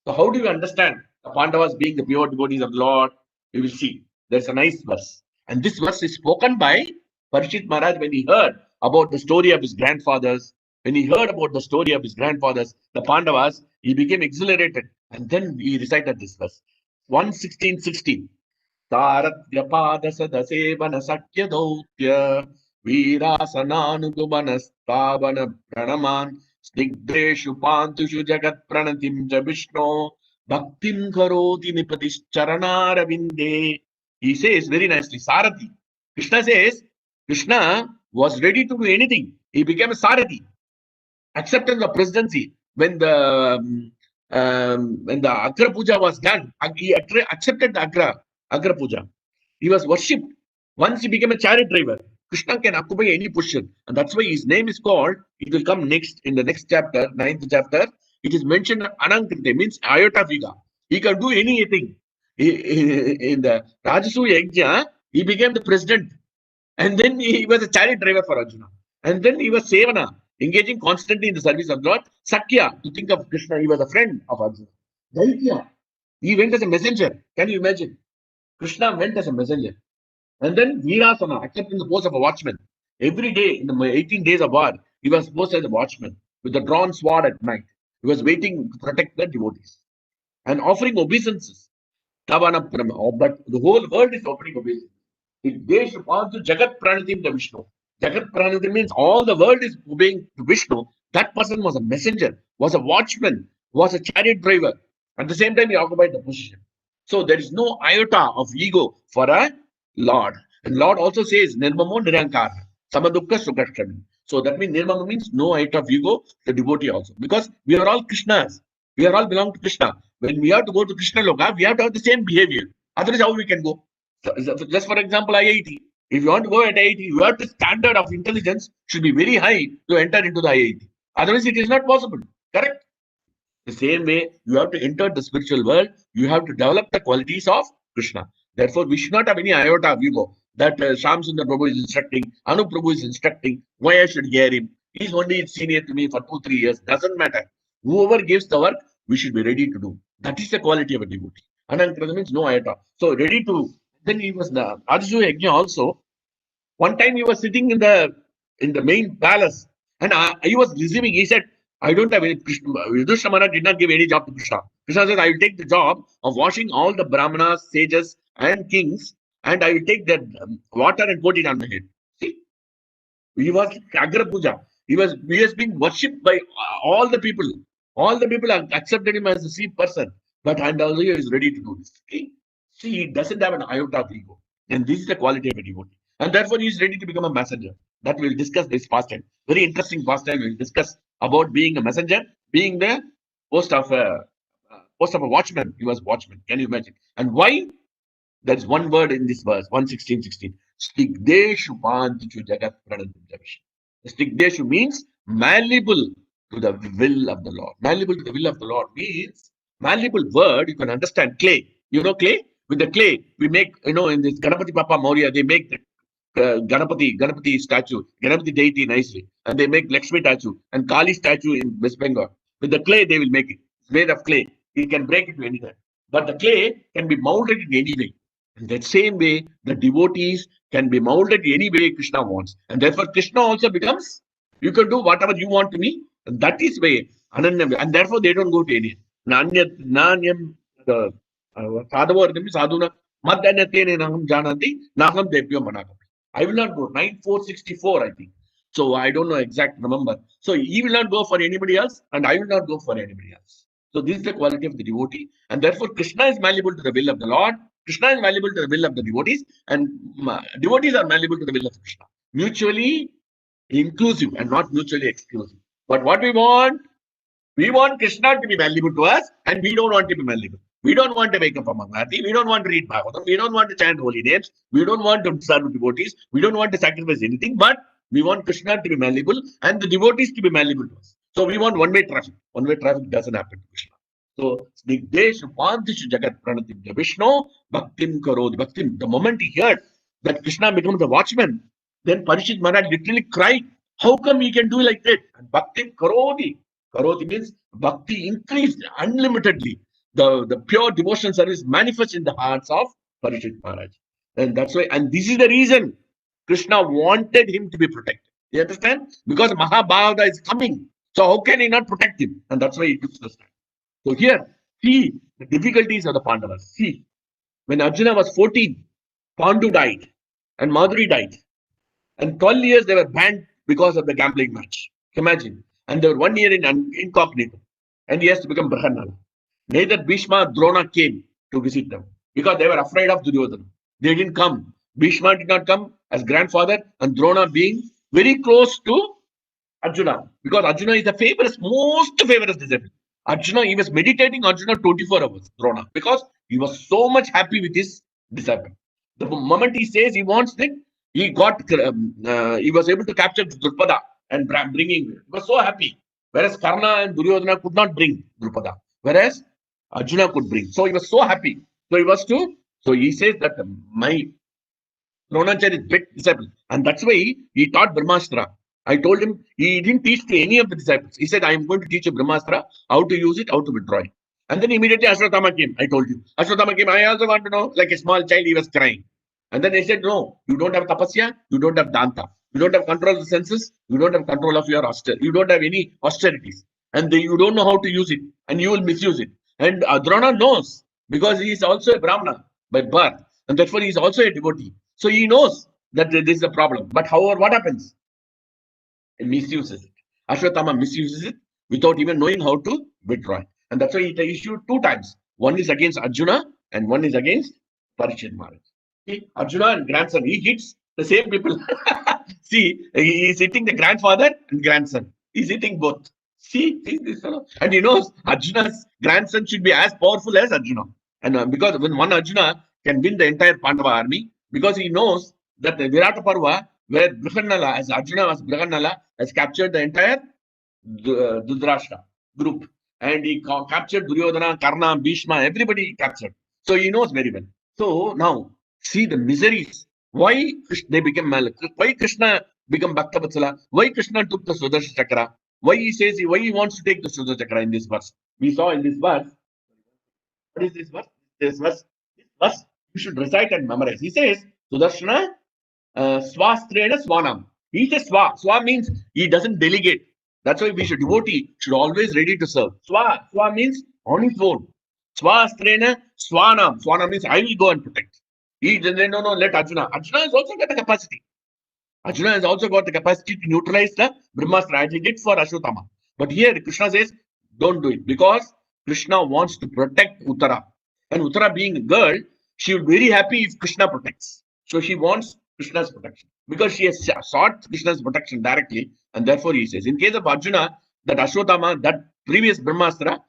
So, how do you understand the Pandavas being the pure devotees of the Lord? We will see. There's a nice verse. And this verse is spoken by Parishit Maharaj when he heard about the story of his grandfathers. When he heard about the story of his grandfathers, the Pandavas, he became exhilarated. And then he recited this verse. 1:16:16. तारत्यपादसदसेवन सख्यदौत्य वीरासनानुगुमनस्तावन प्रणमान् स्निग्धेषु पान्तुषु जगत्प्रणतिं च विष्णो भक्तिं करोति निपतिश्चरणारविन्दे. He says very nicely, Sarathi. Krishna says, Krishna was ready to do anything. He became a Sarathi. Acceptance of presidency when the Agra Puja was done, he accepted the Agra Puja. He was worshipped. Once he became a chariot driver, Krishna can occupy any position. And that's why his name is called, it will come next in the next chapter, 9th chapter. It is mentioned Anankrite, means iota figure. He can do anything. In the Rajasuya Yajna, he became the president. And then he was a chariot driver for Arjuna. And then he was Sevana, engaging constantly in the service of God. Sakya, to think of Krishna, he was a friend of Arjuna. Daitya, he went as a messenger. Can you imagine? Krishna went as a messenger. And then Virasana, accepting the post of a watchman. Every day in the 18 days of war, he was posted as a watchman with a drawn sword at night. He was waiting to protect the devotees and offering obeisances. Tavana Prama, but the whole world is offering obeisances. They should pass to Jagat Pranatim the Vishnu. Jagat Pranatim means all the world is obeying to Vishnu. That person was a messenger, was a watchman, was a chariot driver. At the same time, he occupied the position. So there is no iota of ego for a Lord. And Lord also says, Nirmamo Nirankara, Samadukka Sukashtrami. So that means Nirmama means no iota of ego, the devotee also. Because we are all Krishnas. We are all belong to Krishna. When we have to go to Krishna Loka, we have to have the same behavior. Otherwise, how we can go? Just for example, IIT. If you want to go at IIT, your standard of intelligence should be very high to enter into the IIT. Otherwise, it is not possible. Correct? The same way, you have to enter the spiritual world, you have to develop the qualities of Krishna. Therefore, we should not have any iota of ego that Sham Sundar Prabhu is instructing, Anup Prabhu is instructing, why I should hear him. He's only senior to me for 2-3 years. Doesn't matter. Whoever gives the work, we should be ready to do. That is the quality of a devotee. Anankrata means no iota. So ready to. Then he was the Arjuna Yajna also. One time he was sitting in the main palace, and he was receiving. He said, "I don't have any." Yudhishthira Maharaj did not give any job to Krishna. Krishna said, "I will take the job of washing all the brahmanas, sages, and kings, and I will take that water and put it on my head." See, he was Agra Puja. He has been worshipped by all the people. All the people have accepted him as a chief person, but and also he is ready to do this. See, he doesn't have an iota of ego, and this is the quality of a devotee. And therefore, he is ready to become a messenger. That we'll discuss this pastime. Very interesting pastime. We'll discuss about being a messenger, being the post of a watchman. He was watchman. Can you imagine? And why? There's one word in this verse, 116:16. Stigdeshu pantichu jagat pranantam javish. Stigdeshu means malleable to the will of the Lord. Malleable to the will of the Lord means malleable word. You can understand clay. You know clay? With the clay, we make, in this Ganapati Papa Maurya, they make the Ganapati statue, Ganapati deity nicely. And they make Lakshmi statue and Kali statue in West Bengal. With the clay, they will make it. It's made of clay. You can break it to anything. But the clay can be molded in any way. In that same way, the devotees can be molded any way Krishna wants. And therefore, Krishna also becomes, you can do whatever you want to me. And that is way. And therefore, they don't go to any. Nanyam, the Sadhavardami, Sadhuna, Madhanatene Naham Janati, Naham Devyo Manakam. I will not go. 9464, I think. So I don't know exact number. So he will not go for anybody else, and I will not go for anybody else. So this is the quality of the devotee, and therefore Krishna is malleable to the will of the Lord. Krishna is malleable to the will of the devotees, and devotees are malleable to the will of Krishna. Mutually inclusive and not mutually exclusive. But what we want Krishna to be malleable to us, and we don't want to be malleable. We don't want to wake up a Mangalati. We don't want to read Bhagavatam. We don't want to chant holy names. We don't want to serve devotees. We don't want to sacrifice anything, but we want Krishna to be malleable and the devotees to be malleable to us. So we want one-way traffic. One-way traffic doesn't happen to Krishna. So Snigdeshu Pantishu Jagat Pranatim Vishnu Bhaktim Karodi. Bhaktim. The moment he heard that Krishna becomes the watchman, then Parishit Maharaj literally cried, how come he can do like that? And Bhaktim Karodi. Karoti means bhakti increased unlimitedly. The pure devotional service manifests in the hearts of Parishit Maharaj. And that's why, and this is the reason Krishna wanted him to be protected. You understand? Because Mahabharata is coming. So how can he not protect him? And that's why he took the stand. So here, see the difficulties of the Pandavas. See, when Arjuna was 14, Pandu died and Madhuri died. And 12 years they were banned because of the gambling match. Imagine. And they were 1 year in incognito. And he has to become Brahmanala. Neither Bhishma nor Drona came to visit them because they were afraid of Duryodhana. They didn't come. Bhishma did not come as grandfather, and Drona being very close to Arjuna, because Arjuna is the most favorite disciple. Arjuna, he was meditating Arjuna 24 hours, Drona, because he was so much happy with his disciple. The moment he says he wants it, he was able to capture Drupada and bring him. He was so happy. Whereas Karna and Duryodhana could not bring Drupada. Whereas Arjuna could bring. So he was so happy. So he says that my Dronacharya is big disciple. And that's why he taught Brahmastra. I told him he didn't teach to any of the disciples. He said, I am going to teach you Brahmastra, how to use it, how to withdraw it. And then immediately Ashwatthama came. I told you. Ashwatthama came. I also want to know, like a small child, he was crying. And then they said, no, you don't have tapasya, you don't have danta. You don't have control of the senses, you don't have control of your austerity. You don't have any austerities. And you don't know how to use it. And you will misuse it. And Drona knows, because he is also a Brahmana by birth. And therefore he is also a devotee. So he knows that this is a problem. But however, what happens? He misuses it. Ashwatthama misuses it without even knowing how to withdraw it. And that's why he issued 2 times. One is against Arjuna and one is against Parishit Maharaj. See, Arjuna and grandson, he hits the same people. See, he is hitting the grandfather and grandson. He's hitting both. See this fellow. And he knows Arjuna's grandson should be as powerful as Arjuna. And because when one Arjuna can win the entire Pandava army, because he knows that Virata Parva, where Brihannala, as Arjuna was Brihannala, has captured the entire Dhritarashtra group. And he captured Duryodhana, Karna, Bhishma, everybody he captured. So he knows very well. So now, see the miseries. Why they became Malak? Why Krishna became Bhakta Vatsala? Why Krishna took the Sudarshan Chakra? Why he says, why he wants to take the Sudarshan Chakra in this verse? We saw in this verse. What is this verse? This verse you should recite and memorize. He says, Sudarshana Swastrena Swanam. He says Swa. Swa means he doesn't delegate. That's why we should devotee should always ready to serve. Swa means on his own. Swastrena Swanam. Swanam means I will go and protect. He doesn't no, let Arjuna. Arjuna has also got the capacity. Arjuna has also got the capacity to neutralize the Brahmastra as he did for Ashwatthama. But here Krishna says, don't do it because Krishna wants to protect Uttara. And Uttara being a girl, she would be very happy if Krishna protects. So she wants Krishna's protection because she has sought Krishna's protection directly. And therefore he says, in case of Arjuna, that Ashwatthama, that previous Brahmastra,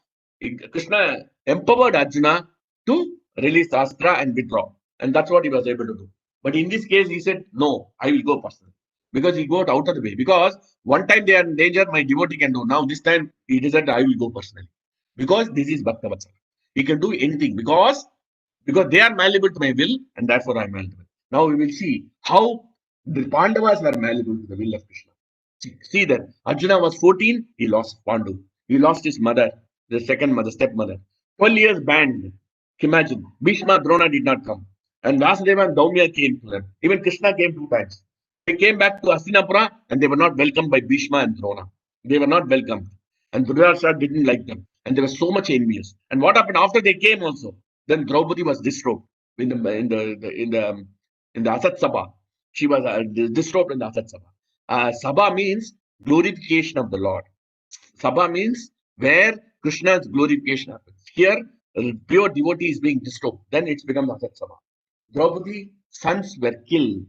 Krishna empowered Arjuna to release Astra and withdraw. And that's what he was able to do. But in this case, he said, no, I will go personally. Because he got out of the way. Because one time they are in danger, my devotee can do. Now this time he decided, I will go personally. Because this is Bhakta Vatsala. He can do anything because they are malleable to my will and therefore I am malleable. Now we will see how the Pandavas were malleable to the will of Krishna. See that Arjuna was 14, he lost Pandu. He lost his mother, the second mother, stepmother. 12 years banned. Imagine, Bhishma, Drona did not come. And Vasudeva and Daumya came to them. Even Krishna came 2 times. They came back to Hastinapura and they were not welcomed by Bhishma and Drona. They were not welcomed. And Dhritarashtra didn't like them. And they were so much envious. And what happened after they came also? Then Draupadi was disrobed in the Asat Sabha. She was disrobed in the Asat Sabha. Sabha means glorification of the Lord. Sabha means where Krishna's glorification happens. Here, pure devotee is being disturbed. Then it becomes Asat Sabha. Draupadi's sons were killed.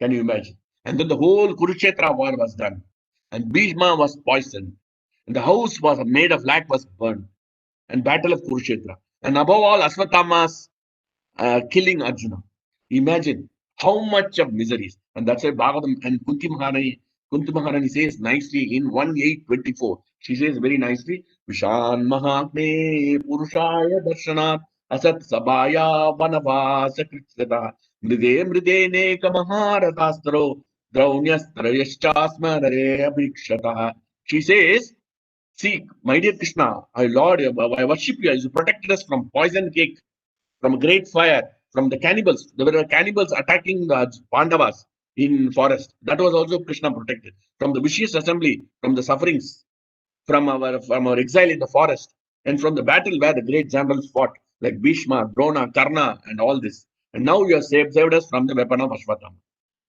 Can you imagine? And then the whole Kurukshetra war was done. And Bhishma was poisoned. And the house was made of lac was burned. And battle of Kurukshetra. And above all, Aswatthama's killing Arjuna. Imagine how much of miseries. And that's why Bhagavatam and Kunti Maharani says nicely in 1.8.24. She says very nicely, Vishan Mahatme Purushaya Darshanat Asat Sabaya Vanavasa Kritsata Mride Mride Neka Maharatastro Draunyastrayashchasma Nare Abhikshata. She says, see, my dear Krishna, our Lord, I worship you as you protected us from poison cake, from a great fire, from the cannibals. There were cannibals attacking the Pandavas in forest. That was also Krishna protected. From the vicious assembly, from the sufferings, from our exile in the forest, and from the battle where the great generals fought, like Bhishma, Drona, Karna, and all this. And now you have saved us from the weapon of Ashwatthama.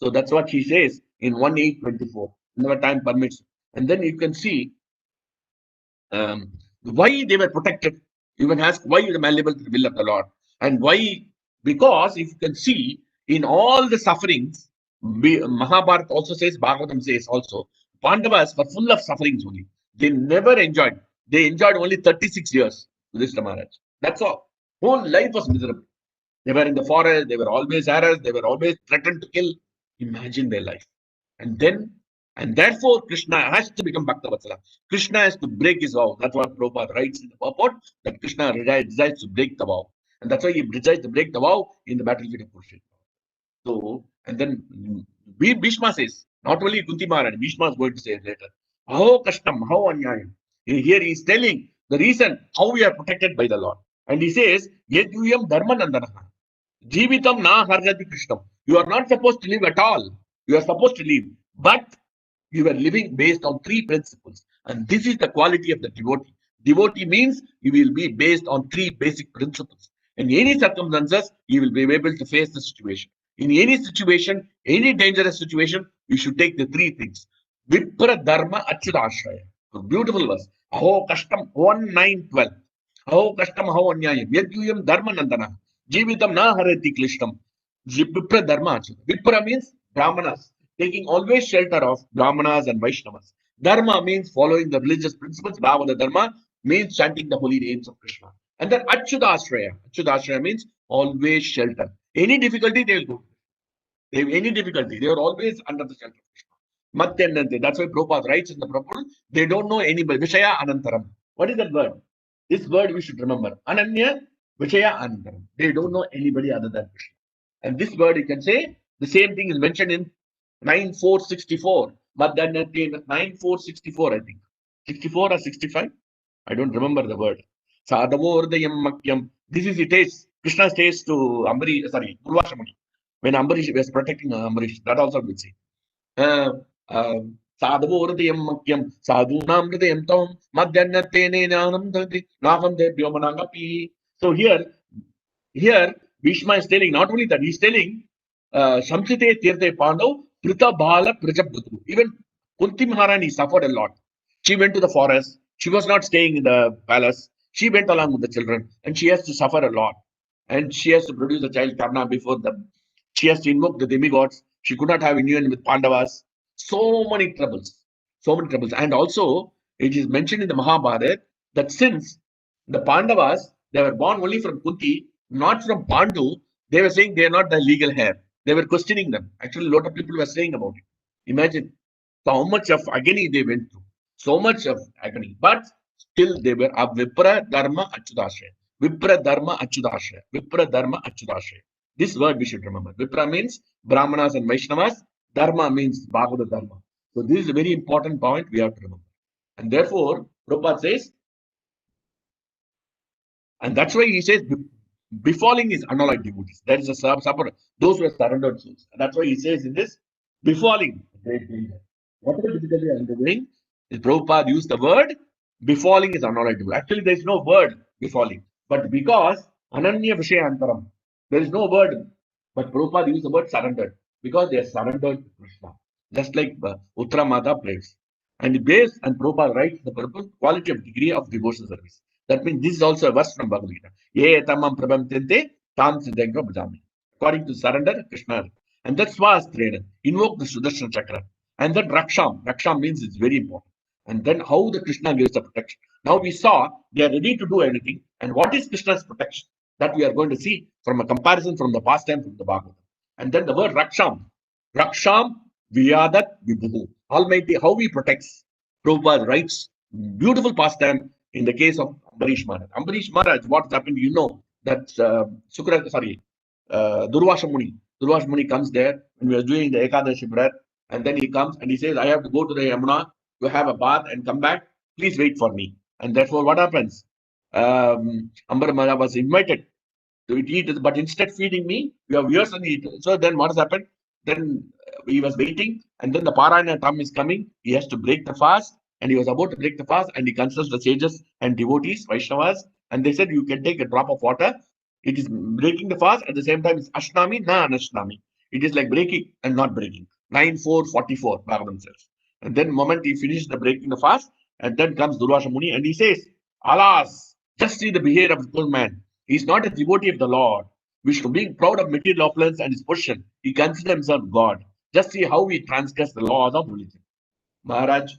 So that's what she says in 1.8.24. Whenever time permits. And then you can see why they were protected. You can ask why the malleable to the will of the Lord. And why? Because if you can see in all the sufferings, Mahabharata also says, Bhagavatam says also, Pandavas were full of sufferings only. They never enjoyed. They enjoyed only 36 years, Yudhishthira Maharaj. That's all. Whole life was miserable. They were in the forest, they were always harassed, they were always threatened to kill. Imagine their life. And therefore, Krishna has to become Bhakta Vatsala. Krishna has to break his vow. That's what Prabhupada writes in the purport, that Krishna decides to break the vow. And that's why he decides to break the vow in the battlefield of Kurukshetra. So, and then Bhishma says, not only Kunti Maharani, Bhishma is going to say it later. How kashtam, how anyayam. Here he is telling the reason how we are protected by the Lord. And he says, Yaduyam Dharmanandanaha. Jivitam na hargati Krishnam. You are not supposed to live at all. You are supposed to live. But you are living based on 3 principles. And this is the quality of the devotee. Devotee means you will be based on 3 basic principles. In any circumstances, you will be able to face the situation. In any situation, any dangerous situation, you should take the 3 things. Vipra Dharma Achyudashraya. Beautiful verse. Aho Kashtam 1.9.12. Aho Kashtam Aho Anyayam. Yadyuyam Dharma Nandana. Jivitam na harati klishtam. Vipra Dharma Achyuda. Vipra means Brahmanas, taking always shelter of Brahmanas and Vaishnavas. Dharma means following the religious principles. Bhavana Dharma means chanting the holy names of Krishna. And then Achyudashraya. Achyudashraya means always shelter. Any difficulty, they will go. They have any difficulty, they are always under the shelter of Krishna. Matyanante. That's why Prabhupada writes in the Prabhupada, they don't know anybody. Vishaya Anantaram. What is that word? This word we should remember. Ananya Vishaya Anantaram. They don't know anybody other than Krishna. And this word you can say, the same thing is mentioned in 9.4.64. Madhyanate 9.4.64, I think. 64 or 65? I don't remember the word. Sadhavordayam Makyam. This is it is. Krishna says to Ambarish, sorry, Durvasa Muni. When Ambarish was protecting Ambarish, that also will say. Sadhavordayam Makyam. Sadhunam Hridayam Tam. Madhyanate Nanam Dati. Naham Debhyo Managapi. So here, Bhishma is telling, not only that, he's telling, Samsite Tirthe Pandav, Prita Bala Prajabhutu. Even Kunti Maharani suffered a lot. She went to the forest. She was not staying in the palace. She went along with the children, and she has to suffer a lot. And she has to produce a child Karna before them. She has to invoke the demigods. She could not have union with Pandavas. So many troubles. So many troubles. And also, it is mentioned in the Mahabharata that since the Pandavas, they were born only from Kunti, not from Pandu, they were saying they are not the legal heir. They were questioning them. Actually, a lot of people were saying about it. Imagine how much of agony they went through. So much of agony. But still they were a Vipra Dharma Achudashraya. Vipra Dharma Achudashraya. Vipra Dharma Achudashraya. This word we should remember. Vipra means Brahmanas and Vaishnavas. Dharma means Bhagavad Dharma. So this is a very important point we have to remember. And therefore, Prabhupada says, and that's why he says, befalling is unalloyed devotees. That is a supper. Those who are surrendered souls. And that's why he says in this, befalling great danger. Whatever difficulty are undergoing, Prabhupada used the word befalling is unalloyed devotee. Actually, there is no word befalling. But because Ananya Vishayantaram, there is no word. But Prabhupada used the word surrendered. Because they are surrendered to Krishna. Just like Uttara Mata prays. And based and Prabhupada writes the purpose, quality of degree of devotional service. That means this is also a verse from Bhagavad Gita. Ye etamam prabhamtente tam siddhenga bhajami. According to surrender, Krishna. And that's Swastrena. Invoke the Sudarshan Chakra. And then Raksham. Raksham means it's very important. And then how the Krishna gives the protection. Now we saw they are ready to do anything. And what is Krishna's protection? That we are going to see from a comparison from the past time from the Bhagavad. And then the word Raksham. Raksham Vyadat Vibhu. Almighty, how he protects. Prabhupada writes beautiful pastime in the case of Ambarish Maharaj. Ambarish Maharaj, what happened, you know, that Durvasa Muni. Durvasa Muni comes there when we are doing the Ekadashi prayer, and then he comes and he says, I have to go to the Yamuna to have a bath and come back. Please wait for me. And therefore, what happens? Ambar Maharaj was invited to eat, but instead feeding me, you have yours and eat. So then what has happened? Then he was waiting, and then the Parayana time is coming. He has to break the fast, and he was about to break the fast, and he consults the sages and devotees, Vaishnavas, and they said, you can take a drop of water. It is breaking the fast, at the same time, it's Ashnami, na Anashnami. It is like breaking and not breaking. 9.4.44, Bhagavatam says. And then moment he finishes the breaking the fast, and then comes Durvasa Muni, and he says, alas, just see the behavior of the poor man. He is not a devotee of the Lord. Vishnu, being proud of material opulence and his position, he considers himself God. Just see how he transgress the laws of religion. Maharaj.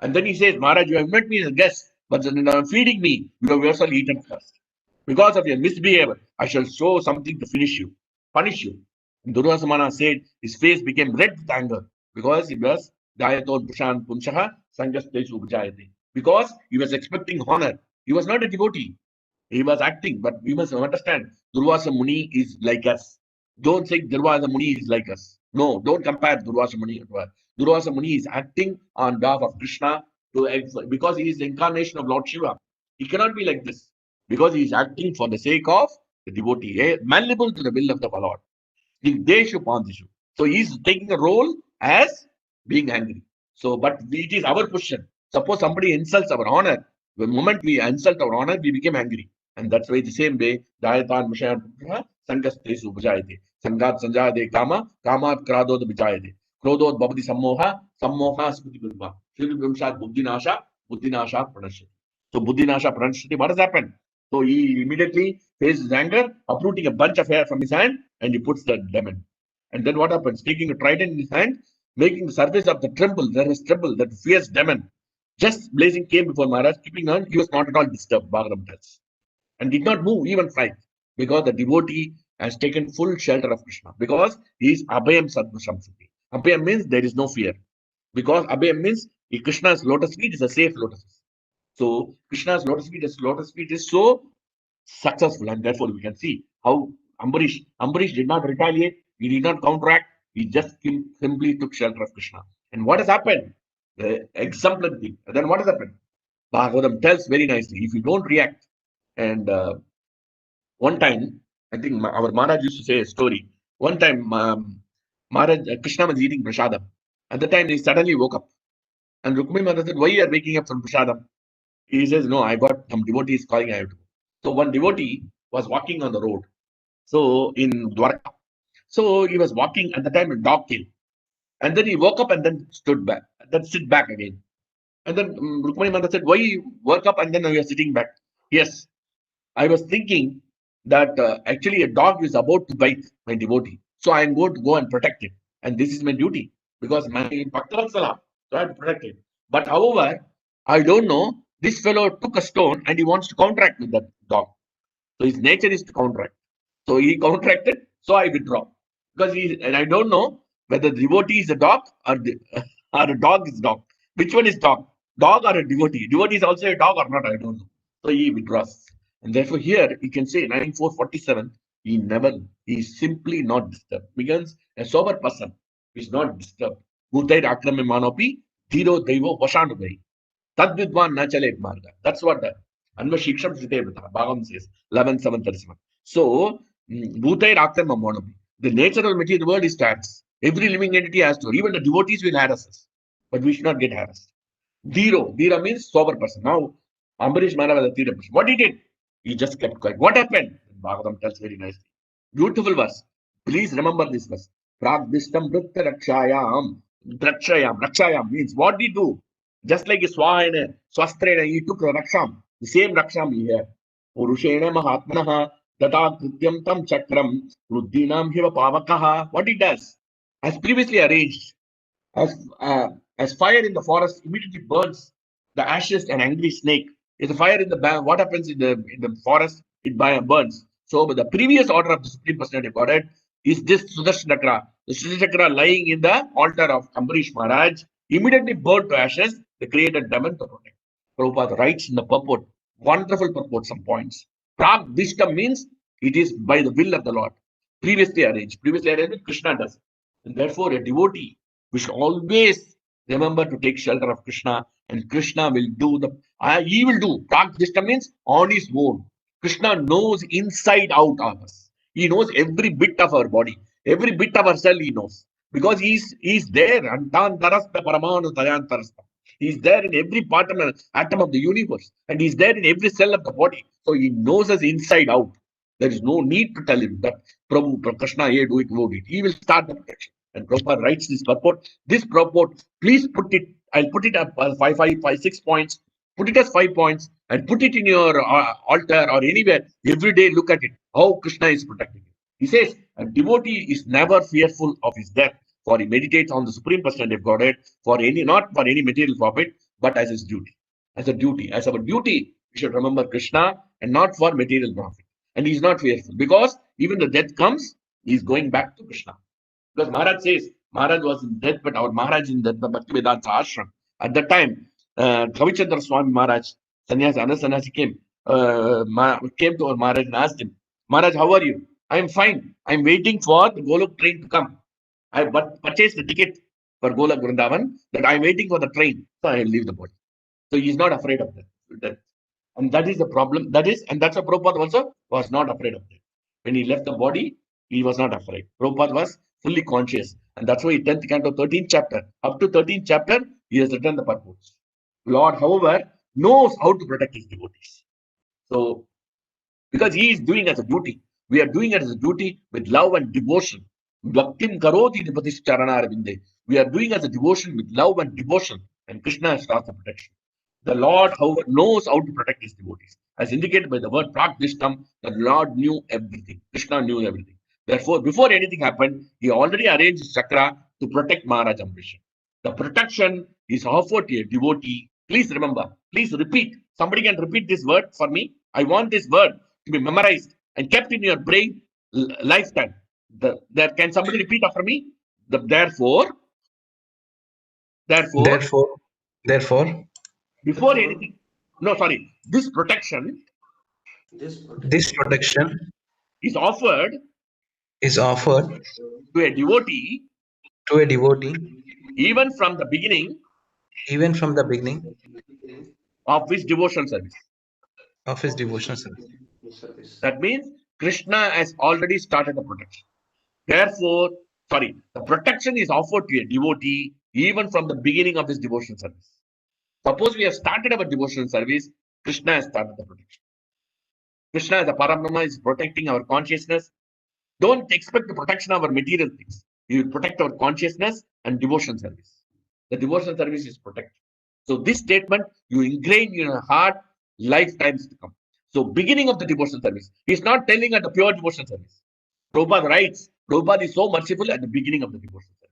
And then he says, Maharaj, you have met me as a guest, but in feeding me, you have yourself eaten first. Because of your misbehavior, I shall show something to punish you. And Durvasamana said his face became red with anger because he was Dayaton Pushan Punshaha Sangastesu Vijayati. Because he was expecting honor. He was not a devotee. He was acting, but we must understand Durvasa Muni is like us. Don't say Durvasa Muni is like us. No, don't compare Durvasa Muni to us. Durvasa Muni is acting on behalf of Krishna because he is the incarnation of Lord Shiva. He cannot be like this because he is acting for the sake of the devotee, malleable to the will of the Lord. So he is taking a role as being angry. So, but it is our position. Suppose somebody insults our honor. The moment we insult our honor, we become angry. And that's why the same way, Dayatan Vishayan Sangastesu Vijayate. Sangat Sanjayade Kama, Kamat Kradod Vijayate. Krodod Babadi Sammoha, Sammoha Smriti Bilva. Shri Vimshat Buddhinasha, Buddhinasha Pranashati. So Buddhinasha Pranashati, what has happened? So he immediately faces anger, uprooting a bunch of hair from his hand, and he puts the lemon. And then what happens? Taking a trident in his hand, making the surface of the tremble, there is tremble, that fierce demon. Just blazing came before Maharaj, keeping on, he was not at all disturbed, Bhagavatam tells, and did not move, even fright, because the devotee has taken full shelter of Krishna because he is Abhayam Sadvasham Siddhi. Abhayam means there is no fear. Because Abhayam means Krishna's lotus feet is a safe lotus. So Krishna's lotus feet is so successful, and therefore we can see how Ambarish did not retaliate, he did not counteract, he just simply took shelter of Krishna. And what has happened? The exemplary thing. Then what has happened? Bhagavatam tells very nicely, if you don't react, and one time, I think our Maharaj used to say a story. One time, Maharaj, Krishna was eating prasadam. At the time, he suddenly woke up. And Rukmini Mother said, why you are waking up from prasadam? He says, no, I got some devotees calling, I have to go. So one devotee was walking on the road. So in Dwarka. So he was walking, at the time a dog came. And then he woke up and then stood back, then sit back again. And then Rukmini Mother said, why you woke up and then you are sitting back? Yes, I was thinking that actually a dog is about to bite my devotee. So I am going to go and protect it. And this is my duty because my Bhaktavatsala, so I have to protect it. But however, I don't know, this fellow took a stone and he wants to counteract with that dog. So his nature is to counteract. So he counteracted, so I withdraw. Because and I don't know whether the devotee is a dog or or a dog is dog. Which one is dog? Dog or a devotee? Devotee is also a dog or not? I don't know. So he withdraws. And therefore, here you can say 9447, he is simply not disturbed. Because a sober person is not disturbed. Bhutair akrame manopi, dhiro daivo vashanubhai. Tad vidwan na chale marga. That's what the Anvashiksham Sritevata, Bhagam says, 11.7.37. So, Bhutair akrame manopi. The natural material world is taxed. Every living entity has to, even the devotees will harass us. But we should not get harassed. Dhira means sober person. Now, Ambarish Maharaj was a Dhira person. What he did? He just kept quiet. What happened? Bhagavatam tells very nicely. Beautiful verse. Please remember this verse. Pragdishtam vritta rakshayam. Rakshayam means what did he do? Just like Swahana, Swastrena, he took Raksham. The same Raksham he had. Purushena Mahatmanaha. Tata Krityam Tam Chakram. Ruddinam Hiva Pavakaha. What he does? As previously arranged, as, uh, as fire in the forest immediately burns the ashes and angry snake. Is a fire in the what happens in the forest? It burns. So, but the previous order of the Supreme Personality of Godhead is this Sudarshan Chakra. The Sudarshan Chakra lying in the altar of Ambarish Maharaj immediately burned to ashes. The created demon to protect. Prabhupada writes in the purport, wonderful purport, some points. Pragdishtam means it is by the will of the Lord. Previously arranged. Previously arranged, Krishna does. And therefore, a devotee we should always remember to take shelter of Krishna, and Krishna will do he will do. Pragdishta means on his own. Krishna knows inside out of us. He knows every bit of our body, every bit of our cell he knows. Because he's there. Antantarasta paramanu tayantarasta. He's there in every atom of the universe, and he's there in every cell of the body. So he knows us inside out. There is no need to tell him that Prabhu, Krishna, here do it, go do it. He will start the protection. And Prabhupada writes this purport. This purport, please put it, I'll put it up 6 points. Put it as 5 points and put it in your altar or anywhere. Every day look at it, how Krishna is protecting you. He says, a devotee is never fearful of his death, for he meditates on the Supreme Personality of Godhead, not for any material profit, but as his duty. As a duty. As our duty, we should remember Krishna and not for material profit. And he's not fearful because even the death comes, he's going back to Krishna. Because Maharaj says, Maharaj was in death, but our Maharaj in death, the Bhaktivedanta ashram. At that time, Kavichandra Swami Maharaj, Sannyasi came to our Maharaj and asked him, Maharaj, how are you? I am fine. I am waiting for the Golok train to come. I have purchased the ticket for Golok Vrindavan, that I am waiting for the train, so I will leave the body. So he is not afraid of death. And that is the problem. And that's why Prabhupada also was not afraid of death. When he left the body, he was not afraid. Prabhupada was fully conscious. And that's why 10th Canto, 13th chapter, up to 13th chapter, he has written the purports. Lord, however, knows how to protect his devotees. So, because he is doing as a duty, we are doing it as a duty with love and devotion. Bhaktim karoti nipatis charanarvinde. We are doing as a devotion with love and devotion. And Krishna has taught the protection. The Lord, however, knows how to protect his devotees. As indicated by the word Pragdishtam, the Lord knew everything. Krishna knew everything. Therefore, before anything happened, he already arranged his chakra to protect Maharaj Ambarish. The protection is offered to a devotee. Please remember, please repeat. Somebody can repeat this word for me. I want this word to be memorized and kept in your brain lifetime. There, can somebody repeat after me? Therefore, Therefore, therefore, before anything, no, sorry, this protection this protection is offered is offered to a devotee to a devotee even from the beginning even from the beginning of his devotion service. of his devotional service. That means Krishna has already started the protection. Therefore, sorry, the protection is offered to a devotee even from the beginning of his devotion service. Suppose we have started our devotional service, Krishna has started the protection. Krishna, the Parabrahma, is protecting our consciousness. Don't expect the protection of our material things. He will protect our consciousness and devotion service. The devotion service is protected. So this statement you ingrain in your heart lifetimes to come. So beginning of the devotion service. He's not telling at the pure devotion service. Prabhupada writes, Prabhupada is so merciful at the beginning of the devotion service.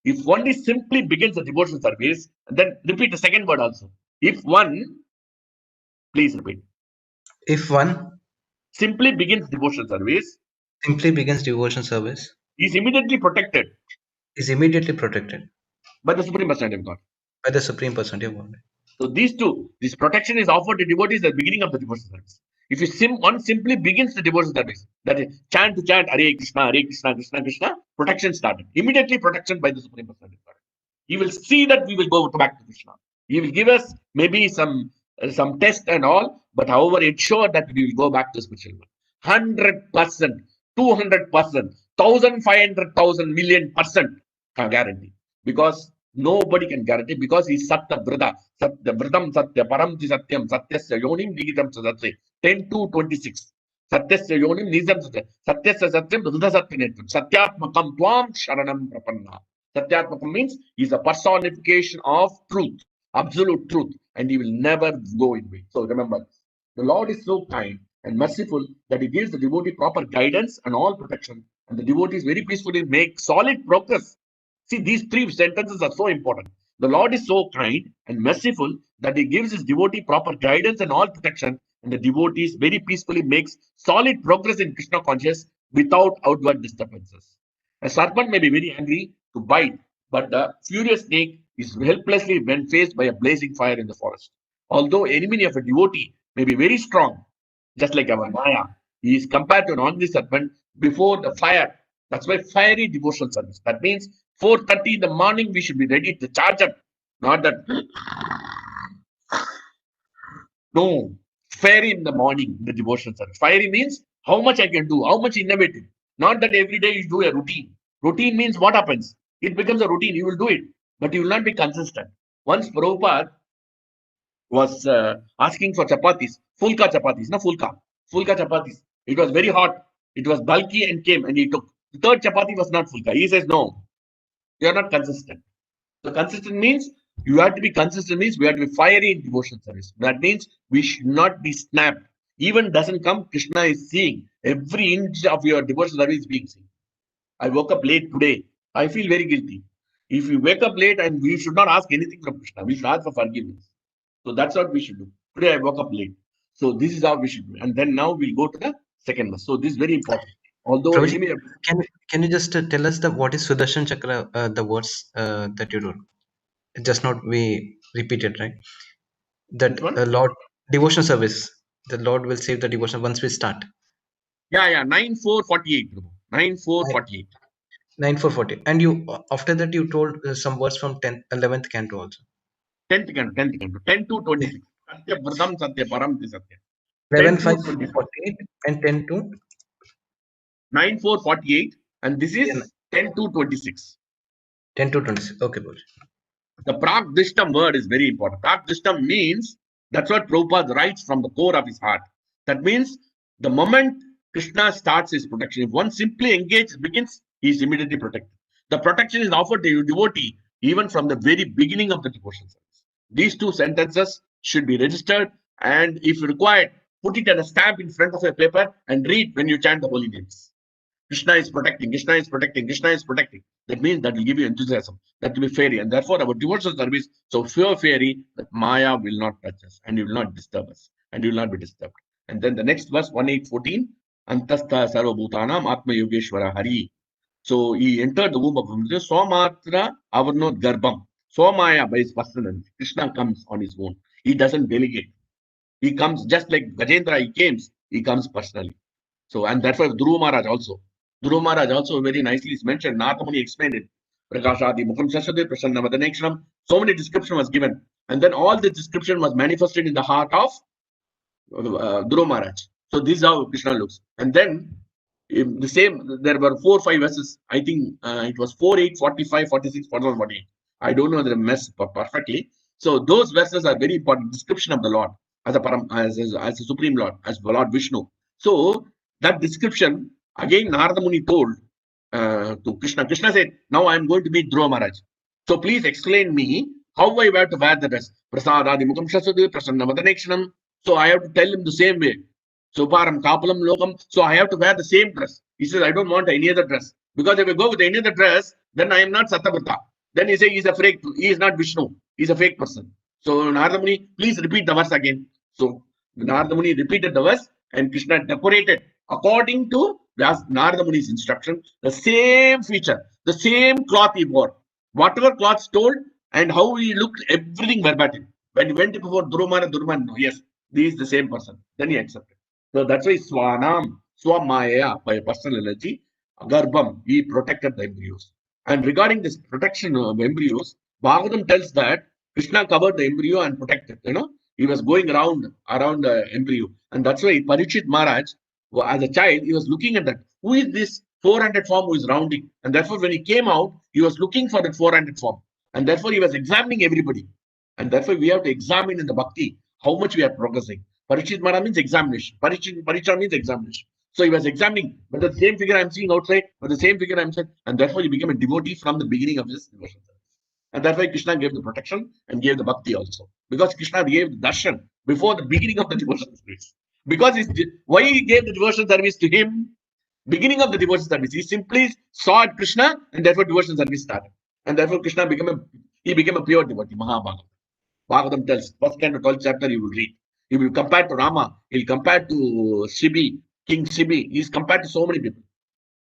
If one is simply begins the devotion service, then repeat the second word also. If one, please repeat, If one simply begins devotion service, simply begins devotion service, he is immediately protected is immediately protected by the Supreme Personality of God. by the Supreme Personality of Godhead. So these two, this protection is offered to devotees at the beginning of the devotion service. If you one simply begins the devotion service, that is chant to chant, Hare Krishna, Krishna Krishna, protection started. Immediately protection by the Supreme Personality of God. He will see that we will go back to Krishna. He will give us maybe some test and all, but however, ensure that we will go back to spiritual world. 100%, 200%, 1,500,000 million% guarantee. Because nobody can guarantee, because he's Satya Vrata. Satya Vratam Satya Param Satyam Satyasya Yonim Nigitam Satya 10-26. Satyasya Yonim Nizam Satya Satyasya Satyam Vrata Satyanetam Satyatmakam Tvam Sharanam Prapanna. Satyatmakam means he's a personification of truth, absolute truth, and he will never go in vain. So remember, the Lord is so kind and merciful that he gives the devotee proper guidance and all protection, and the devotees very peacefully make solid progress. See, these three sentences are so important. The Lord is so kind and merciful that he gives his devotee proper guidance and all protection, and the devotees very peacefully makes solid progress in Krishna consciousness without outward disturbances. A serpent may be very angry to bite, but the furious snake is helplessly when faced by a blazing fire in the forest. Although enemy of a devotee may be very strong, just like our Maya, he is compared to an ordinary serpent before the fire. That's why fiery devotional service. That means 4:30 in the morning we should be ready to charge up. Not that no, fiery in the morning, the devotional service. Fiery means how much I can do, how much innovative. Not that every day you do a routine. Routine means what happens? It becomes a routine. You will do it, but you will not be consistent. Once Prabhupada was asking for chapatis, fulka chapatis, no fulka chapatis. It was very hot. It was bulky and came and he took. The third chapati was not fulka. He says, no, you are not consistent. So consistent means you have to be consistent means we have to be fiery in devotion service. That means we should not be snapped. Even doesn't come, Krishna is seeing. Every inch of your devotion service is being seen. I woke up late today. I feel very guilty. If you wake up late and we should not ask anything from Krishna, we should ask for forgiveness. So that's what we should do. Today I woke up late. So this is how we should do. And then now we'll go to the second verse. So this is very important. Although Prabhuji, anyway, can you just tell us what is Sudarshan Chakra, the words that you wrote? Just not we repeated, right? That which one? Lord devotion service, the Lord will save the devotion once we start. Yeah, 9:4:48. 9:4:48. 9:4:40. And you after that you told some words from 10th, 11th canto also. 10th canto, 10th canto, 10-26. Satya Vratam Satya Param Satya. 11, 10 5, to 26. 48 and 10 to 9:4:48. And this yeah, is 10-26. 10 to 26. Okay, boss. The Prakdishtam word is very important. Prakdishtam means that's what Prabhupada writes from the core of his heart. That means the moment Krishna starts his protection, if one simply engages, begins, he is immediately protected. The protection is offered to your devotee even from the very beginning of the devotion service. These two sentences should be registered, and if required, put it as a stamp in front of a paper and read when you chant the holy names. Krishna is protecting, Krishna is protecting, Krishna is protecting. That means that will give you enthusiasm. That will be fairy. And therefore, our devotional service, so fear fairy, that Maya will not touch us and you will not disturb us and you will not be disturbed. And then the next verse, 1.8.14, Antastha Sarva Bhutanam Atma Yogeshwara Hari. So he entered the womb of Brahma. Swamatra Avarnot Garbham. Swamaya by his personality. Krishna comes on his own. He doesn't delegate. He comes just like Gajendra, he comes personally. So, and that's why Dhruva Maharaj also. Dhruva Maharaj also very nicely is mentioned. Narada explained it. Prakashadi Mukham Sasade Prasanna Vadanekshram. So many description was given. And then all the description was manifested in the heart of Dhruva Maharaj. So this is how Krishna looks. And then the same, there were 4 or 5 verses. I think it was 4, 8, 45, 46, 41, 48. I don't know the mess perfectly. So those verses are very important description of the Lord as a Supreme Lord, as Lord Vishnu. So that description, again, Narada Muni told to Krishna. Krishna said, now I am going to meet Dhruva Maharaj. So please explain me how I have to wear the dress. Prasadadi Mukham Shasadu, Prasanna Vadanakshanam. So I have to tell him the same way. So Param Kapalam Lokam. So I have to wear the same dress. He says, I don't want any other dress. Because if I go with any other dress, then I am not Satyavata. Then he says he's a fake, he is not Vishnu, he's a fake person. So Narada Muni, please repeat the verse again. So Narada Muni repeated the verse and Krishna decorated according to Narada Muni's instruction, the same feature, the same cloth he wore. Whatever cloth told and how he looked, everything verbatim. When he went before Dhruva, no, yes, he is the same person. Then he accepted. So that's why Swanam, Swamaya, by personal energy, Garbham, he protected the embryos. And regarding this protection of embryos, Bhagavatam tells that Krishna covered the embryo and protected. He was going around the embryo. And that's why Parikshit Maharaj, as a child, he was looking at that. Who is this 400 form who is rounding? And therefore, when he came out, he was looking for that 400 form. And therefore, he was examining everybody. And therefore, we have to examine in the bhakti how much we are progressing. Parikshit Maharaj means examination. Pariksha means examination. So he was examining whether the same figure I'm seeing outside, whether the same figure I'm seeing, and therefore he became a devotee from the beginning of his devotion. And that's why Krishna gave the protection and gave the bhakti also. Because Krishna gave the darshan before the beginning of the devotion service. Because why he gave the devotion service to him? Beginning of the devotion service, he simply saw at Krishna, and therefore devotion service started. And therefore Krishna became a pure devotee, Mahabharata. Bhagavatam tells, first Canto 12th chapter you will read. He will compare to Rama, he will compare to Sibi, King Sibi. He is compared to so many people.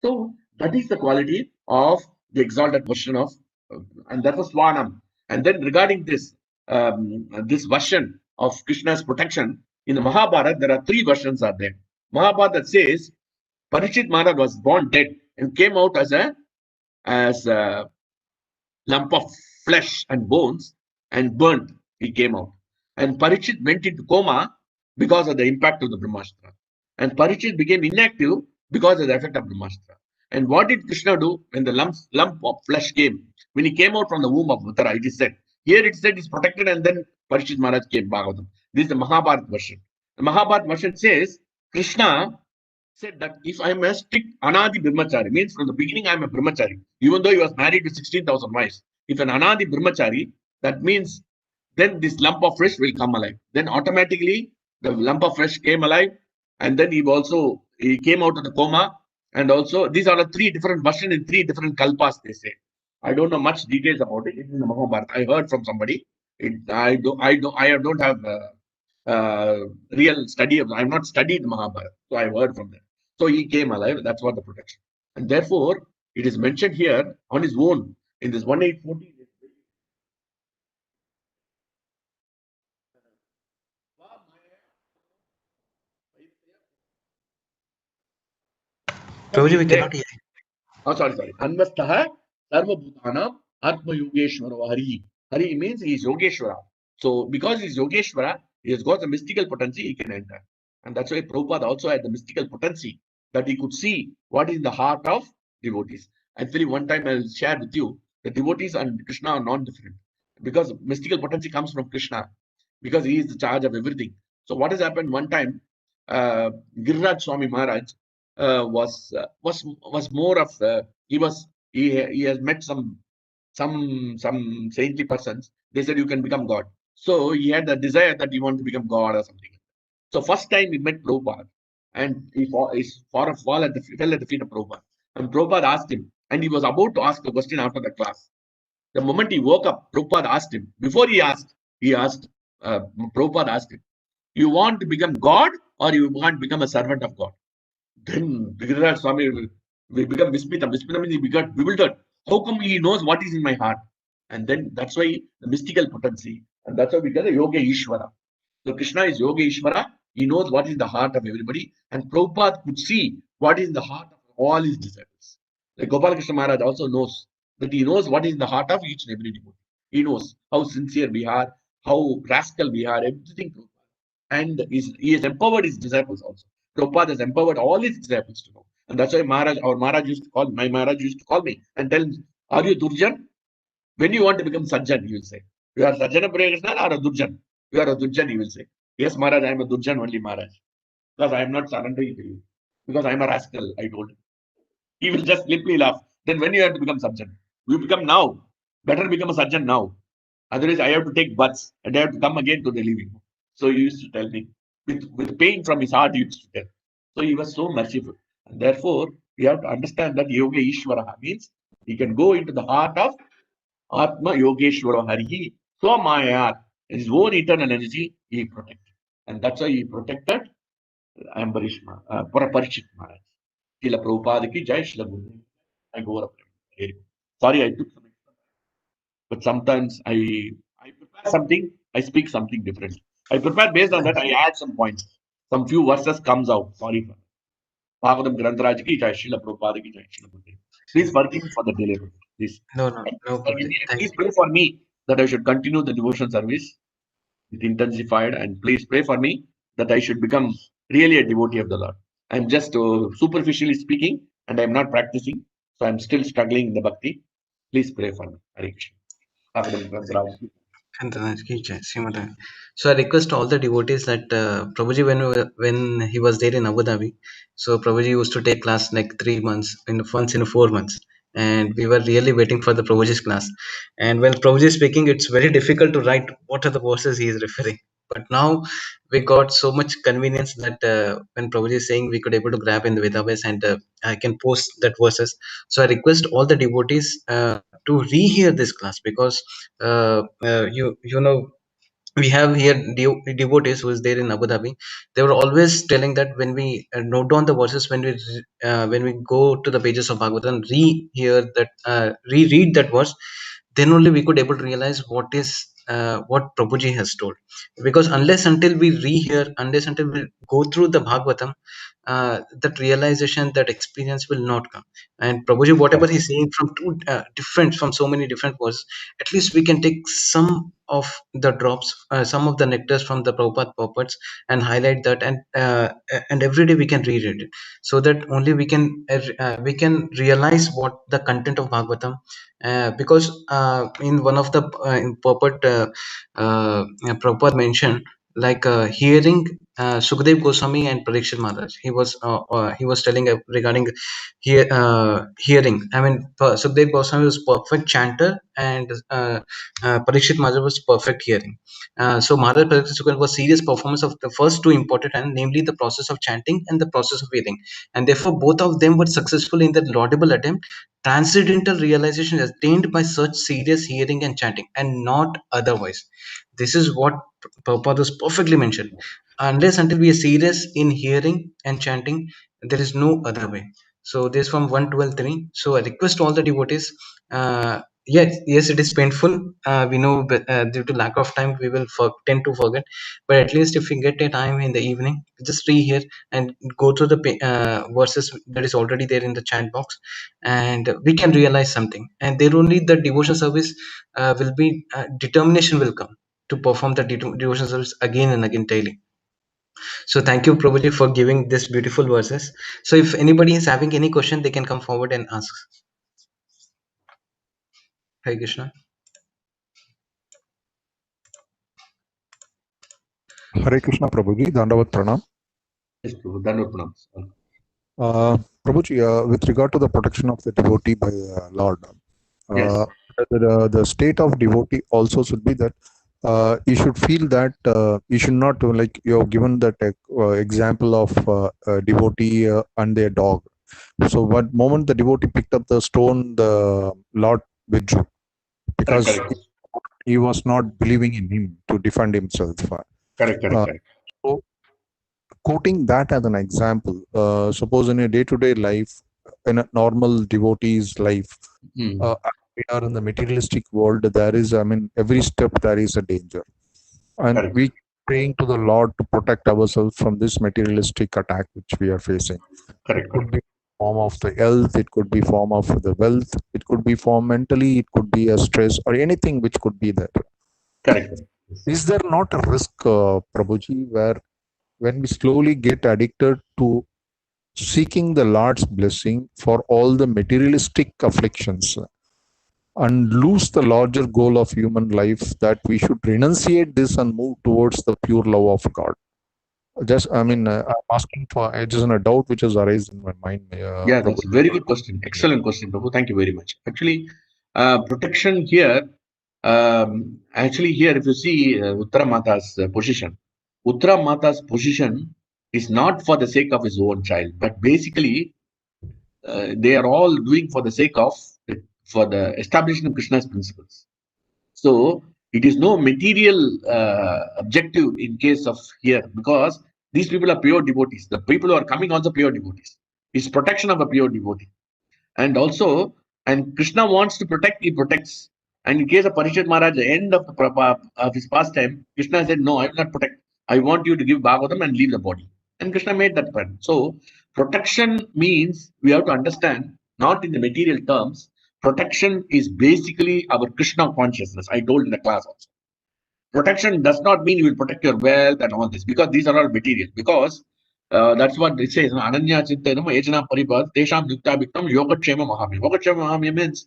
So that is the quality of the exalted version of, and that was Swanam. And then regarding this, this version of Krishna's protection in the Mahabharata, there are 3 versions are there. Mahabharata says Parikshit Maharaj was born dead and came out as a lump of flesh and bones and burnt. He came out. And Parikshit went into coma because of the impact of the Brahmastra. And Parikshit became inactive because of the effect of Brahmastra. And what did Krishna do when the lump of flesh came? When he came out from the womb of Uttara, it is said. Here it said he's protected and then Parikshit Maharaj came, Bhagavatam. This is the Mahabharata version. The Mahabharata version says, Krishna said that if I am a strict Anadi Brahmachari, means from the beginning I am a Brahmachari, even though he was married to 16,000 wives. If an Anadi Brahmachari, that means then this lump of flesh will come alive. Then automatically the lump of flesh came alive, and then he came out of the coma. And also these are the 3 different versions in 3 different kalpas, they say. I don't know much details about it. It is in the Mahabharata. I heard from somebody. I don't have real study of. I have not studied Mahabharata, so I heard from them. So he came alive. That's what the protection. And therefore, it is mentioned here on his own in this 1.8.14. Prabhuji, we cannot hear. Oh, sorry. Anvastaha Sarva Bhutanam Atma Yogeshwara Hari. Hari means he is Yogeshwara. So because he is Yogeshwara, he has got the mystical potency, he can enter. And that's why Prabhupada also had the mystical potency that he could see what is in the heart of devotees. Actually, one time I'll share with you, the devotees and Krishna are non-different. Because mystical potency comes from Krishna. Because he is the charge of everything. So what has happened one time, Giriraj Swami Maharaj was more of he has met some saintly persons. They said you can become God. So he had the desire that he wanted to become God or something. So first time he met Prabhupada, and he fell at the feet of Prabhupada. And Prabhupada asked him, and he was about to ask the question after the class. The moment he woke up, Prabhupada asked him. Before he asked, Prabhupada asked him, You want to become God or you want to become a servant of God? Then Giriraj Swami will become Vismita. Vismita means he got bewildered. How come he knows what is in my heart? And then that's why the mystical potency. And that's why we get the Yoga Ishvara. So Krishna is Yoga Ishvara. He knows what is the heart of everybody. And Prabhupada could see what is the heart of all his disciples. Like Gopal Krishna Maharaj also knows that he knows what is in the heart of each and every devotee. He knows how sincere we are, how rascal we are, everything. And he has empowered his disciples also. Prabhupada has empowered all his disciples to know. And that's why our Maharaj used to call, my Maharaj used to call me and tell him, are you Durjan? When you want to become Sajjan, he will say. You are Sajjan Priya or a Durjan? You are a Durjan, he will say. Yes, Maharaj, I am a Durjan only, Maharaj. Because I am not surrendering to you. Because I am a rascal, I told him. He will just simply laugh. Then when you have to become Sajjan, you become now. Better become a Sajjan now. Otherwise, I have to take butts and I have to come again to the living. So he used to tell me. With pain from his heart, he used to tell. So he was so merciful. And therefore, we have to understand that Yoga Ishvara means he can go into the heart of Atma Yogeshwara Hari. So Maya, his own eternal energy, he protected. And that's why he protected Ambarish Parikshit Maharaj. Srila Prabhupada ki Jai, Srila Gurudev. I go up. Sorry, I took some extra, but sometimes I prepare something, I speak something different. I prepare based on that, I add some points. Some few verses comes out. Sorry for that. Bhagavatam Grantaraj ki Jai, Srila Prabhupada ki Jai, Srila Gurudev. Please forgive me for the delay. Please. No, no, no, Forgive Prabhuji. me and Thank please pray for me that I should continue the devotion service with intensified, and please pray for me that I should become really a devotee of the Lord. I'm just superficially speaking and I'm not practicing. So I'm still struggling in the bhakti. Please pray for me. Hare Krishna. Bhagavatam Grantaraj. So I request all the devotees that Prabhuji, when he was there in Abu Dhabi, so Prabhuji used to take class like 3 months, once in 4 months, and we were really waiting for the Prabhuji's class. And when Prabhuji is speaking, it's very difficult to write what are the verses he is referring. But now we got so much convenience that when Prabhuji is saying, we could able to grab in the Vedabase and I can post that verses. So I request all the devotees to rehear this class, because you know, we have here devotees who is there in Abu Dhabi. They were always telling that when we note down the verses, when we go to the pages of Bhagavatam, reread that verse, then only we could able to realize what Prabhuji has told. Because unless until we rehear, unless until we go through the Bhagavatam, that realization, that experience will not come. And Prabhuji, whatever he's saying from so many different verses, at least we can take some of the drops, some of the nectars from the Prabhupada purports, and highlight that, and every day we can read it, so that only we can realize what the content of Bhagavatam. Because in one of the in purport, Prabhupada mentioned, like hearing Sukadev Goswami and Parikshit Maharaj. He was telling regarding hearing. I mean, Sukadev Goswami was perfect chanter, and Parikshit Maharaj was perfect hearing. So Maharaj Parikshit Sukadev was serious performance of the first two important, and namely the process of chanting and the process of hearing, and therefore both of them were successful in their laudable attempt. Transcendental realization is attained by such serious hearing and chanting, and not otherwise. This is what Prabhupada was perfectly mentioned. Unless until we are serious in hearing and chanting, there is no other way. So this from 112.3. So I request all the devotees. Yes, it is painful. We know, but due to lack of time, we will tend to forget. But at least if we get a time in the evening, just rehear and go through the verses that is already there in the chat box, and we can realize something. And there only the devotion service will be determination will come to perform the devotion service again and again daily. So thank you, Prabhuji, for giving this beautiful verses. So if anybody is having any question, they can come forward and ask. Hare Krishna. Hare Krishna Prabhuji, Dandavat Pranam. Yes, Prabhu. Dandavat Pranam. Prabhuji, with regard to the protection of the devotee by Lord, Yes. the state of devotee also should be that you should feel that you should not, like you have given that example of a devotee and their dog. So what moment the devotee picked up the stone, the Lord withdrew Correct, because correct. he was not believing in him to defend himself. Correct, correct, Uh, correct. So quoting that as an example, suppose in a day-to-day life, in a normal devotee's life, we are in the materialistic world, there is, I mean, every step there is a danger. And Correct. we praying to the Lord to protect ourselves from this materialistic attack which we are facing. Correct. It could be form of the health, it could be form of the wealth, it could be form mentally, it could be a stress or anything which could be there. Correct. Is there not a risk, Prabhuji, where when we slowly get addicted to seeking the Lord's blessing for all the materialistic afflictions and lose the larger goal of human life, that we should renunciate this and move towards the pure love of God? Just, I mean, I'm asking for just a doubt which has arisen in my mind, Yeah, Prabhu. that's a very good question. Excellent question, Prabhu. Thank you very much. Actually, protection here, actually here, if you see Uttara Mata's Uttara Mata's position is not for the sake of his own child, but basically they are all doing for the sake of for the establishment of Krishna's principles. So it is no material objective in case of here, because these people are pure devotees. The people who are coming also pure devotees. It's protection of a pure devotee. And also, and Krishna wants to protect, he protects. And in case of Parishad Maharaj, the end of of his pastime, Krishna said, "No, I will not protect. I want you to give Bhagavatam and leave the body." And Krishna made that point. So, protection means we have to understand, not in the material terms. Protection is basically our Krishna consciousness. I told in the class also. Protection does not mean you will protect your wealth and all this, because these are all material. Because that's what it says. Ananya Chittanam Ejana Paripad Tesham Yukta Biktam Yogachema Mahamya. Yogachema Mahamya means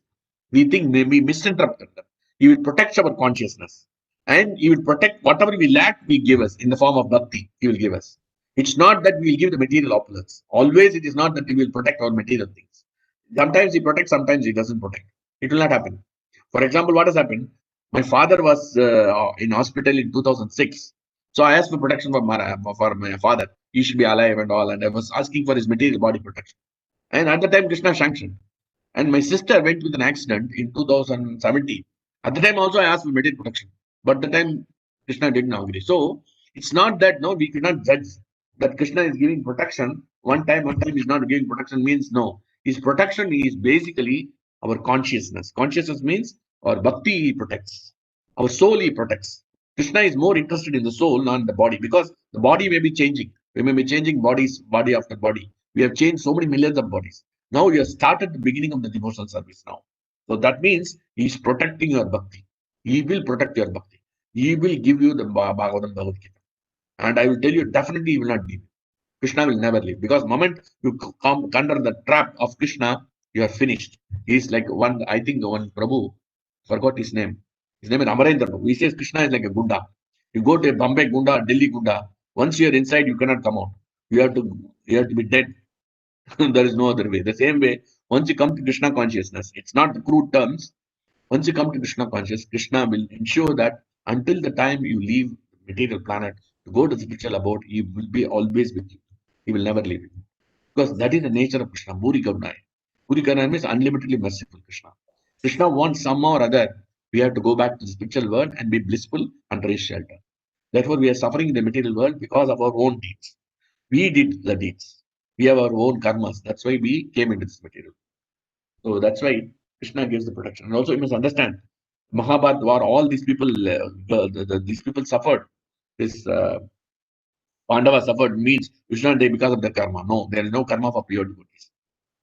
we think we misinterpret them. He will protect our consciousness. And he will protect whatever we lack, we give us in the form of bhakti. He will give us. It's not that we will give the material opulence. Always it is not that he will protect our material things. Sometimes he protects, sometimes he doesn't protect. It will not happen. For example, what has happened? My father was in hospital in 2006. So I asked for protection for my father. He should be alive and all. And I was asking for his material body protection. And at the time, Krishna sanctioned. And my sister went with an accident in 2017. At the time, also, I asked for material protection. But the time, Krishna didn't agree. So it's not that, no, we cannot judge that Krishna is giving protection. One time he's not giving protection means no. His protection is basically our consciousness. Consciousness means our bhakti he protects. Our soul he protects. Krishna is more interested in the soul, not the body, because the body may be changing. We may be changing bodies, body after body. We have changed so many millions of bodies. Now you have started the beginning of the devotional service now. So that means he is protecting your bhakti. He will protect your bhakti. He will give you the Bhagavatam Bhagavad Gita. And I will tell you, definitely he will not leave. Krishna will never leave. Because the moment you come under the trap of Krishna, you are finished. He is like one, I think one Prabhu, forgot his name. His name is Amarendra Prabhu. He says Krishna is like a Gunda. You go to a Bombay Gunda, Delhi Gunda. Once you are inside, you cannot come out. You have to be dead. There is no other way. The same way, once you come to Krishna consciousness, it's not the crude terms. Once you come to Krishna consciousness, Krishna will ensure that until the time you leave the material planet to go to the spiritual abode, he will be always with you. He will never leave you. Because that is the nature of Krishna. Bhuri Karunai. Bhuri Karunai means unlimitedly merciful Krishna. Krishna wants somehow or other, we have to go back to the spiritual world and be blissful under his shelter. Therefore, we are suffering in the material world because of our own deeds. We did the deeds. We have our own karmas. That's why we came into this material. So that's why Krishna gives the protection. And also, you must understand, Mahabharata war, all these people, these people suffered. This Pandava suffered means Krishna day because of their karma. No, there is no karma for pure devotees.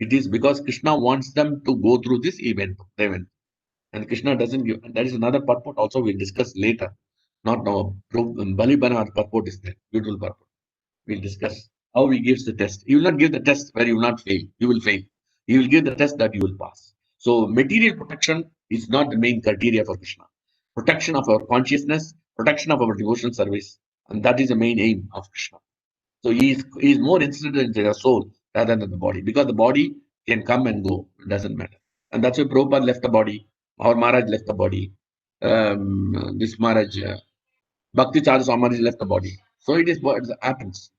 It is because Krishna wants them to go through this event. And Krishna doesn't give. And that is another purport also we'll discuss later. Not now. Bali Bana purport is there. Beautiful purport. We'll discuss how he gives the test. He will not give the test where you will not fail. You will fail. He will give the test that you will pass. So material protection is not the main criteria for Krishna. Protection of our consciousness, protection of our devotional service, and that is the main aim of Krishna. So he is more interested in the soul rather than the body, because the body can come and go. It doesn't matter. And that's why Prabhupada left the body, or Maharaj left the body. This Maharaj, Bhakti Charles Maharaj left the body. So it is what happens.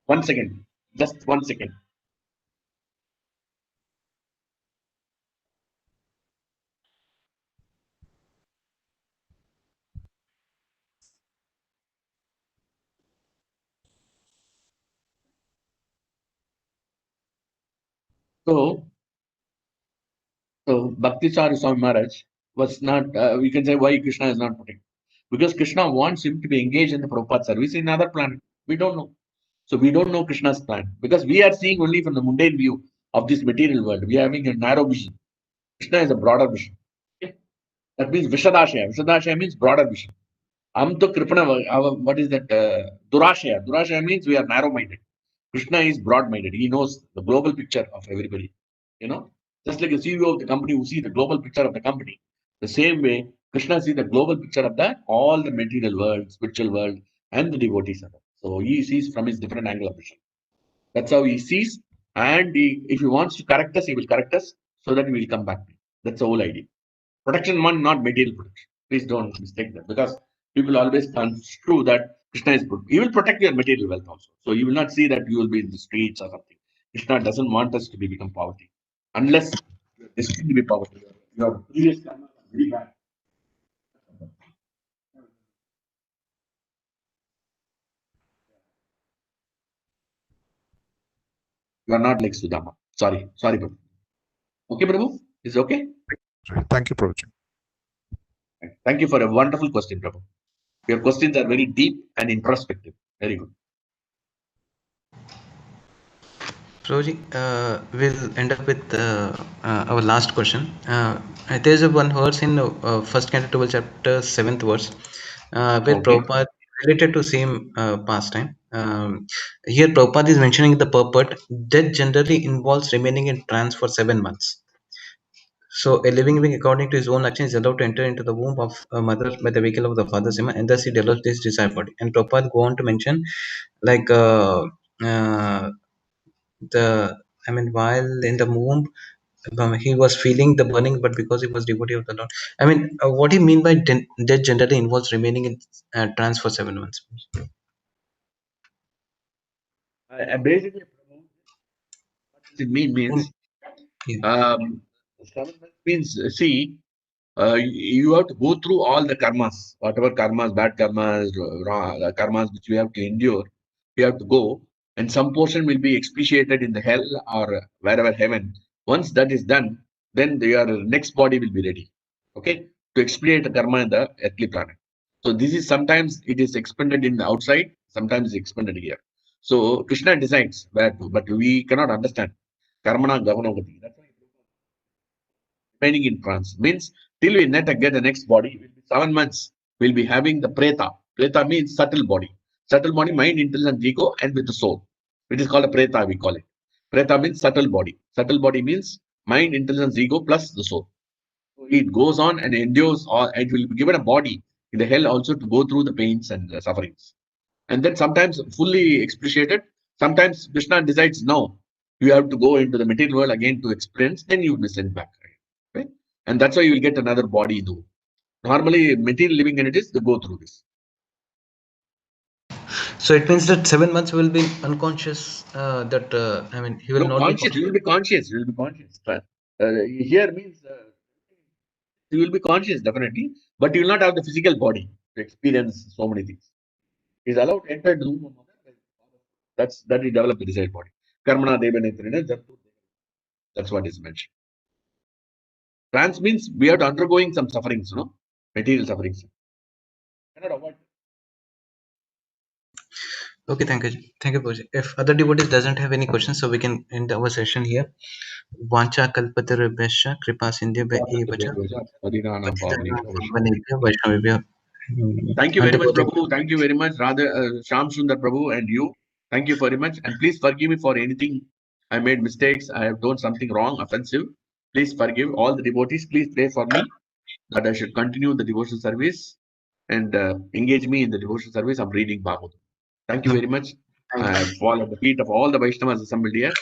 1 second. Just 1 second. So, Bhakti Swami Maharaj was not, we can say why Krishna is not protected. Because Krishna wants him to be engaged in the Prabhupada service in another planet. We don't know. So we don't know Krishna's plan. Because we are seeing only from the mundane view of this material world. We are having a narrow vision. Krishna is a broader vision. Okay? That means Vishadashaya. Vishadashaya means broader vision. Amto Kripana, what is that? Durashaya. Durashaya means we are narrow minded. Krishna is broad minded. He knows the global picture of everybody. You know, just like a CEO of the company who see the global picture of the company. The same way, Krishna sees the global picture of the all the material world, spiritual world, and the devotees. So he sees from his different angle of vision. That's how he sees. And if he wants to correct us, he will correct us so that we will come back. That's the whole idea. Protection one, not material protection. Please don't mistake that because people always construe that Krishna is good. He will protect your material wealth also. So you will not see that you will be in the streets or something. Krishna doesn't want us to become poverty. Unless you are destined to be poverty. Your previous karma is very bad. You are not like Sudama. Sorry, Prabhu. Okay, Prabhu? Is it okay? Thank you, Prabhuji. Thank you for a wonderful question, Prabhu. Your questions are very deep and introspective. Very good. Prabhuji, we'll end up with our last question. There's a one verse in first Canto 12 chapter 7th verse where Okay. Prabhupada related to same pastime. Here Prabhupada is mentioning the purport that generally involves remaining in trance for 7 months. So a living being according to his own action is allowed to enter into the womb of a mother by the vehicle of the father semen and thus he develops this desired body. And Prabhupada go on to mention like uh, the while in the womb he was feeling the burning but because he was devotee of the Lord. What do you mean by death generally involves remaining in trance for 7 months? Basically, Prabhu, what does it mean? Mm, Means yeah. 7 months means see, you have to go through all the karmas, whatever karmas, bad karmas, karmas which you have to endure. You have to go, and some portion will be expiated in the hell or wherever heaven. Once that is done, then your next body will be ready. Okay, to expiate the karma in the earthly planet. So this is sometimes it is expended in the outside, sometimes it's expended here. So Krishna decides where to, but we cannot understand. Karmana Gavanogati. That's why remaining in trance. Means till we net get the next body, will be 7 months. We'll be having the preta. Preta means subtle body. Subtle body, mind, intelligence, ego, and with the soul. It is called a preta, we call it. Preta means subtle body. Subtle body means mind, intelligence, ego plus the soul. So it goes on and endures, or it will be given a body in the hell also to go through the pains and the sufferings. And then sometimes fully expiated. Sometimes Krishna decides, no, you have to go into the material world again to experience, then you will be sent back. Right? And that's why you will get another body though. Normally, material living entities, they go through this. So it means that 7 months will be unconscious. That he will No, not be conscious, you conscious. will be conscious, you will be conscious. Here means you will be conscious definitely, but you will not have the physical body to experience so many things. He's allowed to enter the room of mother. That he developed the desired body. Karmana Devanetrina, that's what is mentioned. Trance means we are undergoing some sufferings, material sufferings. Cannot avoid. Okay, thank you, Prabhuji. If other devotees doesn't have any questions, so we can end our session here. Vancha kalpatarubhyascha kripa sindhya evacha patitanampavnebhyo vaishnavibhyo Thank you very much, Antakote. Prabhu. Thank you very much, Radha, Sham Sundar Prabhu, and you. Thank you very much. And please forgive me for anything I made mistakes. I have done something wrong, offensive. Please forgive all the devotees. Please pray for me that I should continue the devotional service and engage me in the devotional service. I'm reading Bhagavad. Thank you very much. Thank I you. fall at the feet of all the Vaishnavas assembled here.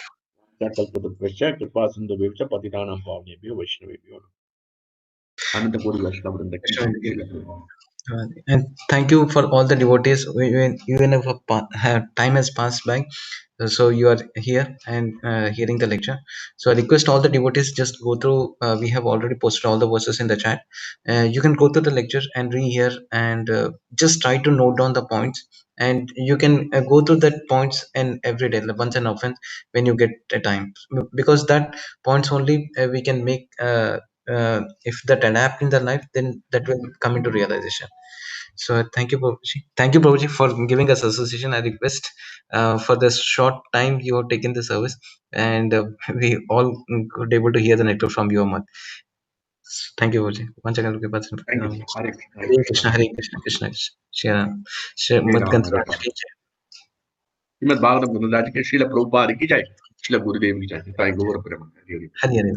Patitanam Pavnebhyo Vaishnavebhyo. Anantakoti Vaishnavavrinda ki. And thank you for all the devotees. Even if time has passed by, so you are here and hearing the lecture. So I request all the devotees just go through. We have already posted all the verses in the chat. You can go through the lecture and rehear and just try to note down the points and you can go through that points in every day, like once and often when you get a time, because that points only we can make if that adapt in the life, then that will come into realization. So thank you, Prabhuji. Thank you, Prabhuji, for giving us association. I request for this short time you have taken the service, and we all could able to hear the nectar from your mouth. Thank you, Prabhuji. Once again, okay, Thank you. Hare Krishna, Hare Hare Krishna. Krishna, Hare Krishna, Krishna Krishna. Shri Ram. Shri Hare Rama, Madhganth Hare Raj Rama. ki jai. Shrimad Bhagavatam Gita जी के श्रील प्रभुपाद की जय, श्रील गुरुदेव की जय, ताई गौर प्रेम Hari Hari. Hare Hare.